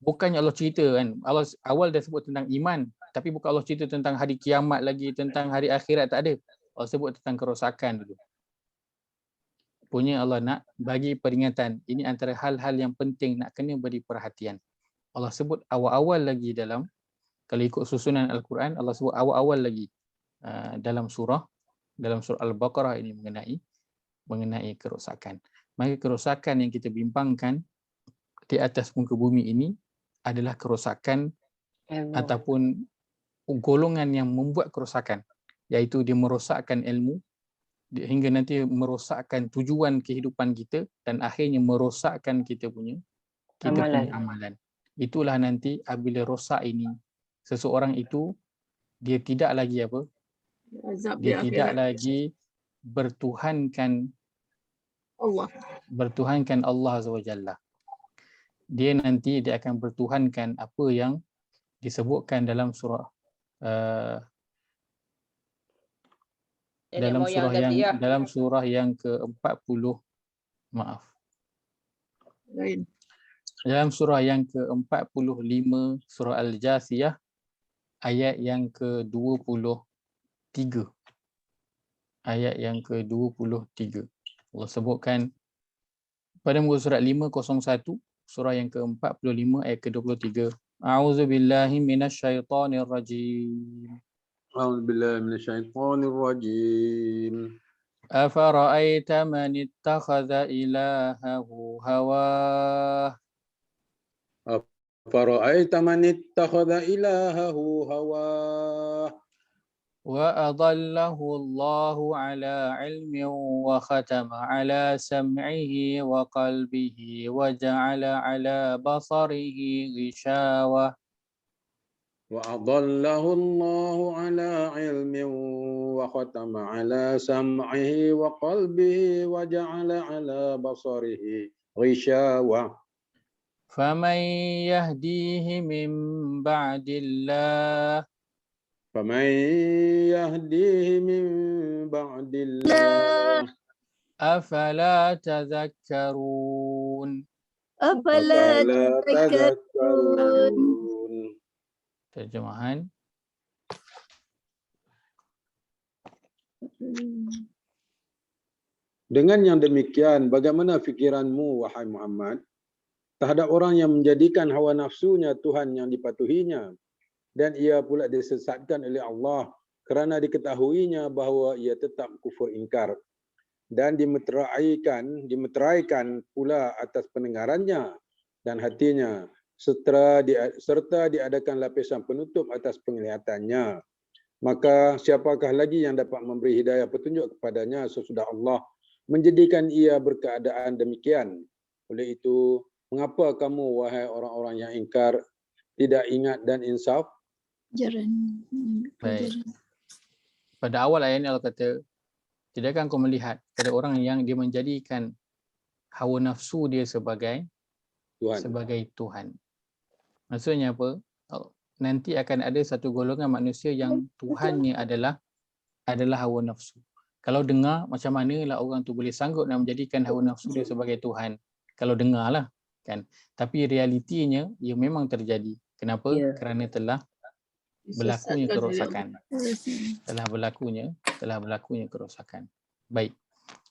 Bukannya Allah cerita kan, Allah awal dah sebut tentang iman, tapi bukan Allah cerita tentang hari kiamat lagi, tentang hari akhirat, tak ada. Allah sebut tentang kerosakan dulu. Punya Allah nak bagi peringatan. Ini antara hal-hal yang penting nak kena beri perhatian. Allah sebut awal-awal lagi dalam, kalau ikut susunan Al-Quran, Allah sebut awal-awal lagi dalam surah Al-Baqarah ini mengenai kerosakan. Maka kerosakan yang kita bimbangkan di atas muka bumi ini adalah kerosakan ataupun golongan yang membuat kerosakan, iaitu dia merosakkan ilmu hingga nanti merosakkan tujuan kehidupan kita dan akhirnya merosakkan kita punya amalan. Itulah nanti apabila rosak ini, seseorang itu dia tidak lagi apa? Dia tidak lagi bertuhankan Allah Azza wa Jalla. Dia nanti dia akan bertuhankan apa yang disebutkan dalam surah dalam surah yang ke-40, maaf. Dalam surah yang ke-45, surah Al-Jasiyah, ayat yang ke-23. Ayat yang ke-23. Allah sebutkan pada muka surat 501, surah yang ke-45 ayat ke-23. A'udzubillahi minasyaitonir rajim. A'udzubillahi minasyaitonir rajim. Afara'aita man ittakhadha ilahahu hawah. Afara'aita man ittakhadha ilahahu hawah. وأضله الله على علم وختم على سمعه وقلبه وجعل على بصره غشاوة. وأضله الله على علم وختم على سمعه وقلبه وجعل على بصره غشاوة. فمن يهديه من بعد الله فمن يهديه من بعد الله أفلا تذكرون. أفلا تذكرون. Terjemahan. Dengan yang demikian, bagaimana fikiranmu, wahai Muhammad, terhadap orang yang menjadikan hawa nafsunya Tuhan yang dipatuhinya, dan ia pula disesatkan oleh Allah kerana diketahuinya bahawa ia tetap kufur ingkar, dan dimeteraikan pula atas pendengarannya dan hatinya, serta diadakan lapisan penutup atas penglihatannya. Maka siapakah lagi yang dapat memberi hidayah petunjuk kepadanya sesudah Allah menjadikan ia berkeadaan demikian? Oleh itu, mengapa kamu, wahai orang-orang yang ingkar, tidak ingat dan insaf? Baik. Pada awal ayat ini Allah kata, tidakkah kau melihat pada orang yang dia menjadikan hawa nafsu dia sebagai Tuhan. Maksudnya apa? Nanti akan ada satu golongan manusia yang Tuhannya adalah hawa nafsu. Kalau dengar, macam manalah orang tu boleh sanggup nak menjadikan hawa nafsu dia sebagai Tuhan. Kalau dengarlah, kan. Tapi realitinya, ia memang terjadi. Kenapa? Ya. Kerana telah berlakunya kerosakan. Telah berlakunya kerosakan. Baik.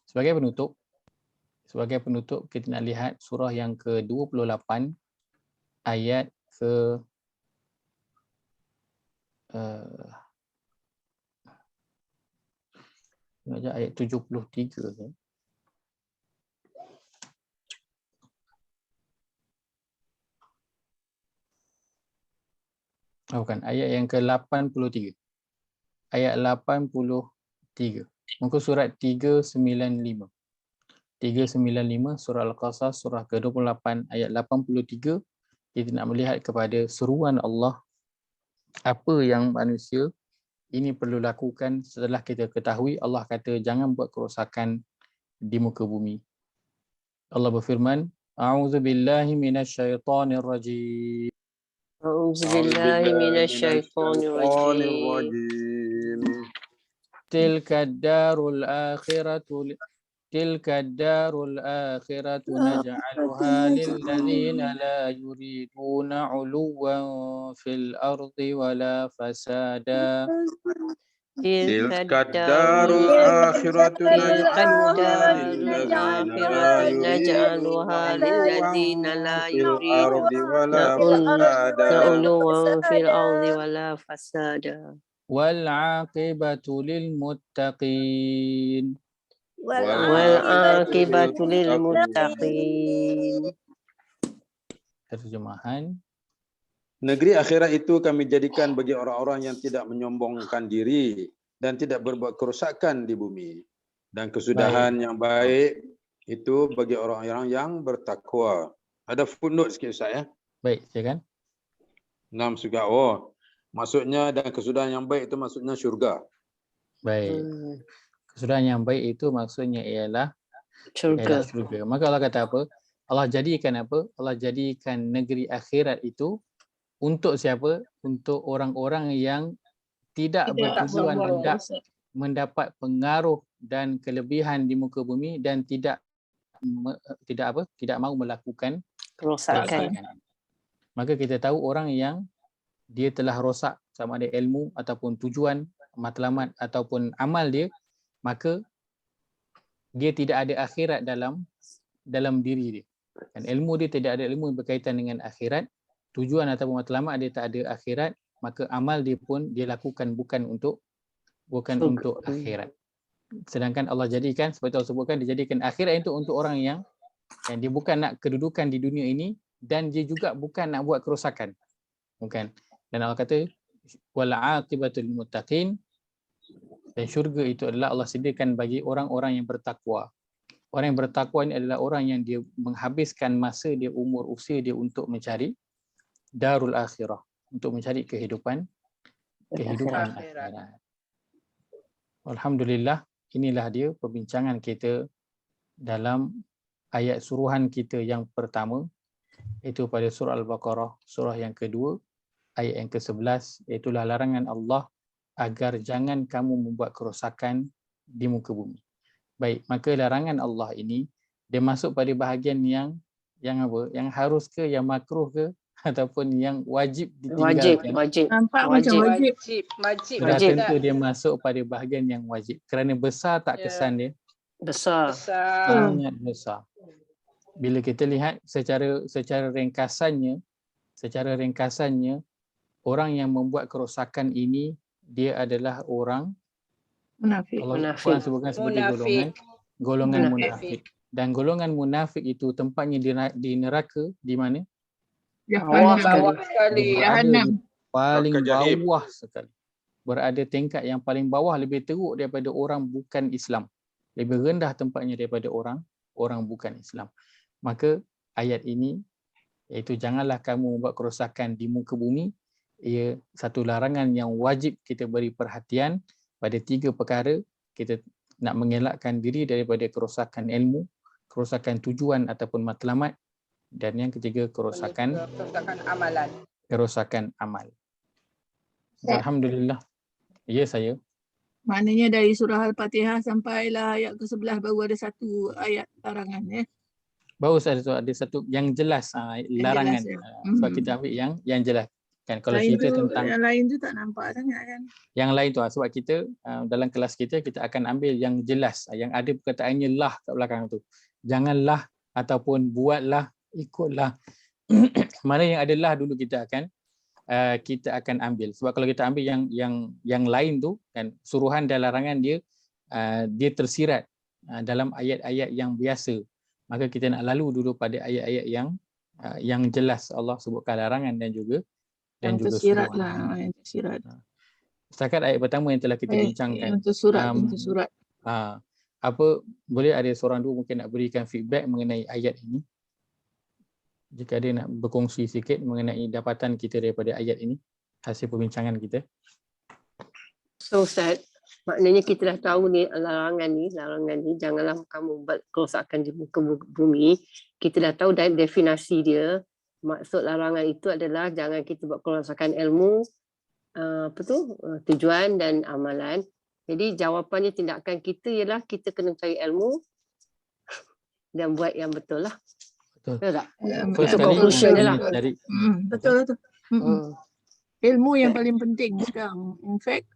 Sebagai penutup kita nak lihat surah yang ke-28 ayat ke ayat 73 ke? Bukan, ayat yang ke-83. Ayat 83. Muka surat 395. 395 surah Al-Qasas surah ke-28 ayat 83. Kita nak melihat kepada seruan Allah apa yang manusia ini perlu lakukan setelah kita ketahui Allah kata jangan buat kerosakan di muka bumi. Allah berfirman, A'udzubillahi minasyaitonirrajim. A'udzubillahi minasyaitonirrajim. Tilka darul akhiratu naj'aluha lilladzina la yuriduna 'uluwan fil ardi wala fasada. Tilka darul akhiratu naj'aluha lilladzina la yuriduna 'uluwan fil ardi wala fasada. Wal 'aqibatu lil muttaqin. Wal aqibatu lil muttaqin. Terjemahan, negeri akhirat itu kami jadikan bagi orang-orang yang tidak menyombongkan diri dan tidak berbuat kerosakan di bumi. Dan kesudahan yang baik itu bagi orang-orang yang bertakwa. Ada footnote sikit Ustaz ya. baik, silakan. 6 juga. Maksudnya dan kesudahan yang baik itu maksudnya syurga. Baik. Kesudahan yang baik itu maksudnya ialah Syurga. syurga. Maka Allah kata apa? Allah jadikan apa? Allah jadikan negeri akhirat itu untuk siapa? Untuk orang-orang yang tidak bertujuan mendapat pengaruh dan kelebihan di muka bumi dan tidak mahu melakukan Kerosakan. Maka kita tahu orang yang dia telah rosak sama ada ilmu ataupun tujuan matlamat ataupun amal dia, maka dia tidak ada akhirat dalam diri dia. Dan ilmu dia tidak ada ilmu yang berkaitan dengan akhirat, tujuan ataupun matlamat dia tak ada akhirat, maka amal dia pun dia lakukan bukan untuk akhirat. Sedangkan Allah jadikan, seperti Allah sebutkan, dia jadikan akhirat itu untuk orang yang dia bukan nak kedudukan di dunia ini dan dia juga bukan nak buat kerosakan. Bukan. Dan Allah kata wal aqibatul muttaqin, dan syurga itu adalah Allah sediakan bagi orang-orang yang bertakwa. Orang yang bertakwa ini adalah orang yang dia menghabiskan masa dia, umur usia dia untuk mencari darul akhirah, untuk mencari kehidupan akhirat. Alhamdulillah, inilah dia perbincangan kita dalam ayat suruhan kita yang pertama, itu pada surah Al-Baqarah, surah yang kedua, ayat yang ke-11, iaitulah larangan Allah agar jangan kamu membuat kerosakan di muka bumi. Baik, maka larangan Allah ini dia masuk pada bahagian yang apa? Yang harus ke, yang makruh ke, ataupun yang wajib ditinggalkan? Wajib. Nampak macam wajib. Sudah tentu dia masuk pada bahagian yang wajib. Kerana besar tak kesan dia? Besar. Sangat besar. Bila kita lihat secara ringkasannya, orang yang membuat kerosakan ini dia adalah orang Munafik. Allah sebutkan seperti golongan munafik. Dan golongan munafik itu tempatnya di neraka di mana? Bawah sekali. Paling bawah sekali. Berada tingkat yang paling bawah, lebih teruk daripada orang bukan Islam. Lebih rendah tempatnya daripada orang bukan Islam. Maka ayat ini iaitu janganlah kamu membuat kerosakan di muka bumi, ia satu larangan yang wajib kita beri perhatian pada 3 perkara. Kita nak mengelakkan diri daripada kerosakan ilmu, kerosakan tujuan ataupun matlamat, dan yang ketiga kerosakan amal. Alhamdulillah. Ya, saya. Maknanya dari surah Al-Fatihah sampailah ayat ke-11 baru ada satu ayat larangan ya. Baru ada satu yang jelas Yang larangan. jelas ya. Sebab kita ambil yang jelas. Kan kalau Lain cerita tu, tentang yang lain tu tak nampak sangat kan. yang lain tu sebab kita dalam kelas kita akan ambil yang jelas, yang ada perkataannya lah kat belakang tu. Janganlah ataupun buatlah, ikutlah. Mana yang ada lah dulu kita akan ambil. Sebab kalau kita ambil yang lain tu kan, suruhan dan larangan dia tersirat dalam ayat-ayat yang biasa. Maka kita nak lalu dulu pada ayat-ayat yang jelas Allah sebutkan larangan dan juga Tersirat suruhan. lah, yang tersirat. Setakat ayat pertama yang telah kita bincangkan. Untuk surat, untuk surat. Apa boleh ada seorang dua mungkin nak berikan feedback mengenai ayat ini? Jika ada nak berkongsi sikit mengenai dapatan kita daripada ayat ini, hasil perbincangan kita. So Ustaz, maknanya kita dah tahu ni larangan ni janganlah kamu buat kerosakan di muka bumi. Kita dah tahu dari definisi dia. Maksud larangan itu adalah jangan kita buat kerosakan ilmu, tujuan dan amalan. Jadi jawapannya tindakan kita ialah kita kena cari ilmu dan buat yang betul lah. Betul tak? First Itu kali conclusion dia lah. dari Betul. Ilmu yang paling penting sekarang. In fact,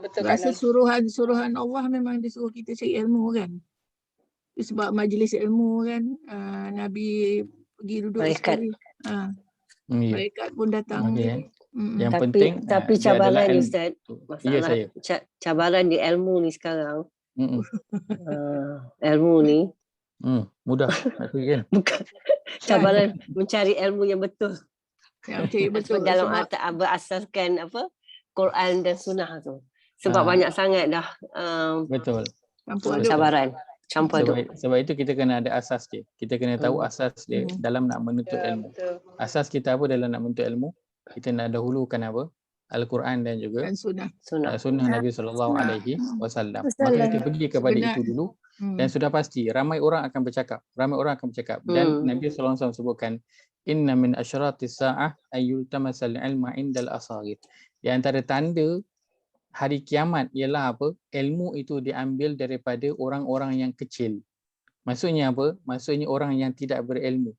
Betul rasa Kak suruhan Allah memang disuruh kita cari ilmu kan. Sebab majlis ilmu kan, Nabi pergi duduk sekali. Malaikat pun datang. Okay. Yang Tapi penting cabaran ni Ustaz, masalah saya. cabaran di ilmu ni sekarang. Ilmu ni mudah nak pergi kan? bukan cabaran mencari ilmu yang betul. Yang cari betul dalam sebab berasaskan Quran dan sunnah tu. Sebab banyak sangat dah Betul. cabaran campur aduk. Sebab itu kita kena ada asas dia. Kita kena tahu asas dia dalam nak menuntut ilmu. Asas kita apa dalam nak menuntut ilmu? Kita nak dahulukan apa? Al-Quran dan juga sunnah Nabi SAW. Maka kita pergi kepada itu dulu. Dan sudah pasti ramai orang akan bercakap. Dan Nabi SAW sebutkan inna min asyratis sa'ah ayyultamasal ilma indal asaghir. Di antara tanda hari kiamat ialah apa? Ilmu itu diambil daripada orang-orang yang kecil. Maksudnya apa? Maksudnya orang yang tidak berilmu.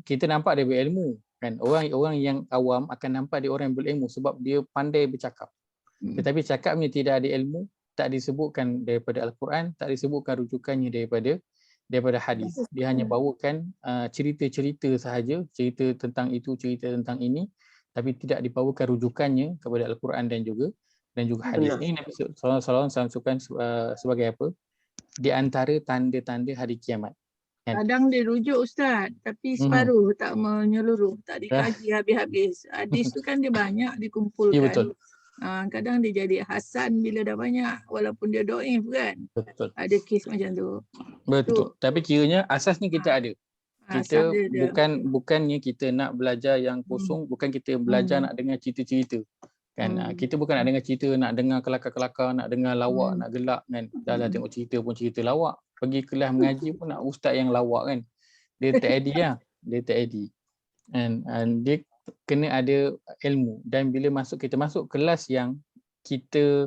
Kita nampak dia berilmu kan. Orang yang awam akan nampak dia orang yang berilmu sebab dia pandai bercakap. Tetapi cakapnya tidak ada ilmu, tak disebutkan daripada Al-Quran, tak disebutkan rujukannya daripada hadis. Dia hanya bawakan cerita-cerita sahaja, cerita tentang itu, cerita tentang ini, tapi tidak dibawakan rujukannya kepada Al-Quran dan juga hadis. Ini Nabi SAW sampaikan sebagai apa? Di antara tanda-tanda hari kiamat. Kadang dia rujuk Ustaz, tapi separuh tak menyeluruh, tak dikaji habis-habis. Hadis tu kan dia banyak dikumpulkan. Ya, betul. Kadang dia jadi hasan bila dah banyak, walaupun dia dhaif kan. Betul. Ada kes macam tu. Betul. Tapi kiranya asasnya kita ada. Kita bukannya kita nak belajar yang kosong, bukan kita belajar nak dengar cerita-cerita. Kan kita bukan nak dengar cerita, nak dengar kelakar-kelakar, nak dengar lawak, nak gelak kan. Dah tengok cerita pun cerita lawak. Pergi kelas mengaji pun nak ustaz yang lawak kan. Dia tak edit lah. Dia tak edit. And dia kena ada ilmu. Dan bila kita masuk kelas yang kita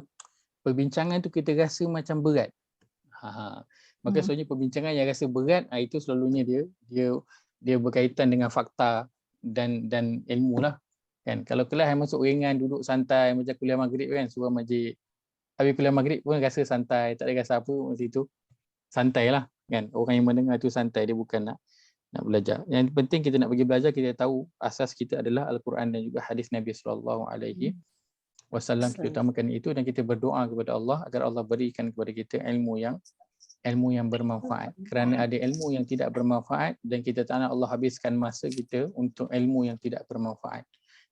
perbincangan tu kita rasa macam berat. Maka sebenarnya perbincangan yang rasa berat itu selalunya dia berkaitan dengan fakta dan ilmu lah. Kan kalau kelas yang masuk ringan, duduk santai macam kuliah maghrib kan, surah majid. Habis kuliah maghrib pun rasa santai, tak ada rasa apa masa itu. Santai lah kan. Orang yang mendengar tu santai, dia bukan nak belajar. Yang penting kita nak pergi belajar, kita tahu asas kita adalah Al-Quran dan juga hadis Nabi SAW. Kita utamakan itu dan kita berdoa kepada Allah agar Allah berikan kepada kita ilmu yang bermanfaat. Kerana ada ilmu yang tidak bermanfaat dan kita tak nak Allah habiskan masa kita untuk ilmu yang tidak bermanfaat.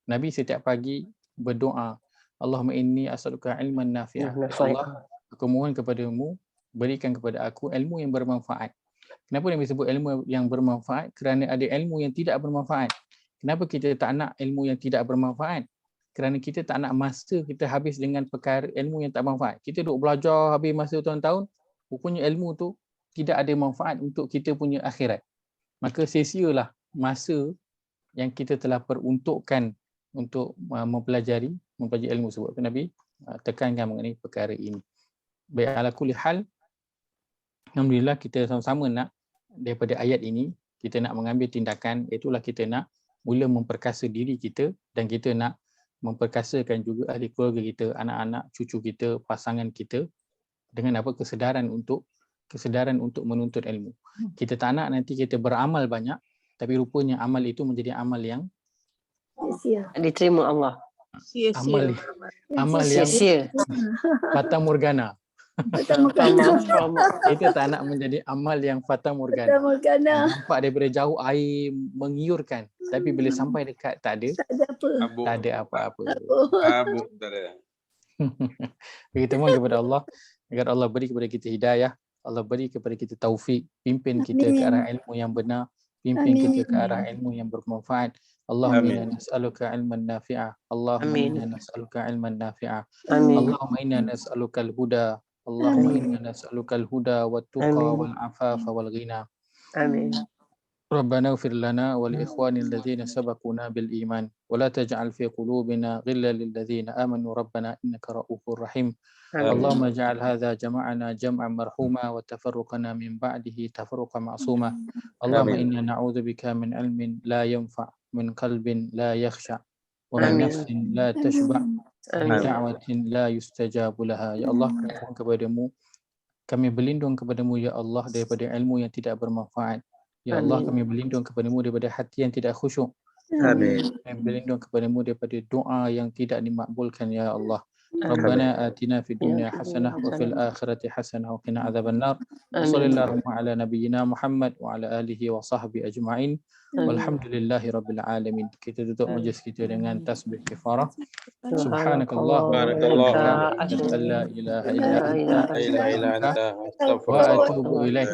Nabi setiap pagi berdoa, Allahumma inni as'aluka ilman nafi'ah. Allah, aku mohon kepadamu berikan kepada aku ilmu yang bermanfaat. Kenapa Nabi sebut ilmu yang bermanfaat? Kerana ada ilmu yang tidak bermanfaat. Kenapa kita tak nak ilmu yang tidak bermanfaat? Kerana kita tak nak masa kita habis dengan perkara ilmu yang tak bermanfaat. Kita duk belajar habis masa tahun-tahun, rupanya ilmu tu tidak ada manfaat untuk kita punya akhirat. Maka sia-sialah masa yang kita telah peruntukkan untuk mempelajari ilmu sebab tu Nabi tekankan mengenai perkara ini. Baik, ala kulli hal, alhamdulillah kita sama-sama nak daripada ayat ini kita nak mengambil tindakan, itulah kita nak mula memperkasa diri kita dan kita nak memperkasakan juga ahli keluarga kita, anak-anak, cucu kita, pasangan kita dengan apa kesedaran untuk menuntut ilmu. Kita tak nak nanti kita beramal banyak tapi rupanya amal itu menjadi amal yang Sia. Diterima Allah. Sia-sia. amal yang Sia-sia. fata morgana. Pertama kali. Kita tak nak menjadi amal yang fata morgana. Pertama kali. Nampak daripada jauh air mengiurkan tapi bila sampai dekat tak ada Abuk. tak ada apa-apa. Abuk tak ada. Kita mohon kepada Allah agar Allah beri kepada kita hidayah, Allah beri kepada kita taufik, pimpin kita ke arah ilmu yang benar, pimpin kita ke arah ilmu yang bermanfaat. Allahumma Amin. inna nas'aluka ilman nafi'ah. Allahumma Amin. inna nas'aluka ilman nafi'ah. Amin. Allahumma inna nas'aluka al-huda. Allahumma Amin. inna nas'aluka al-huda wat-tuqa Amin. wal-afafa wal-ghina. Amin. ربنا اغفر لنا ولإخواننا الذين سبقونا بالإيمان ولا تجعل في قلوبنا غلا للذين آمنوا ربنا إنك رؤوف رحيم Amin. اللهم اجعل هذا جمعنا جمعا مرحوما وتفرقنا من بعده تفرقا معصوما اللهم آمين. إنا نعوذ بك من علم لا ينفع من قلب لا يخشع ومن آمين. نفس لا تشبع ومن Amin. دعوة لا يستجاب لها. Ya Allah, mohon kepadamu, kami berlindung kepadamu ya Allah daripada ilmu yang tidak bermanfaat. Ya Allah, Amin. kami berlindung kepadamu daripada hati yang tidak khusyuk. Amin. Kami berlindung kepadamu daripada doa yang tidak dimakbulkan ya Allah. Amin. Rabbana atina fid dunya Ya, hasanah wa fil akhirati hasanah wa qina adzabannar. Wa Amin. sallallahu ala nabiyyina Muhammad wa ala alihi wa sahbihi ajma'in. Walhamdulillahi rabbil alamin. Kita tutup majlis kita dengan tasbih kifarah. Subhanakallah wa Barakallah. bihamdika, asyhadu an la ilaha illa anta, La ilaha illa anta, wa astaghfirullah. atubu ilaik.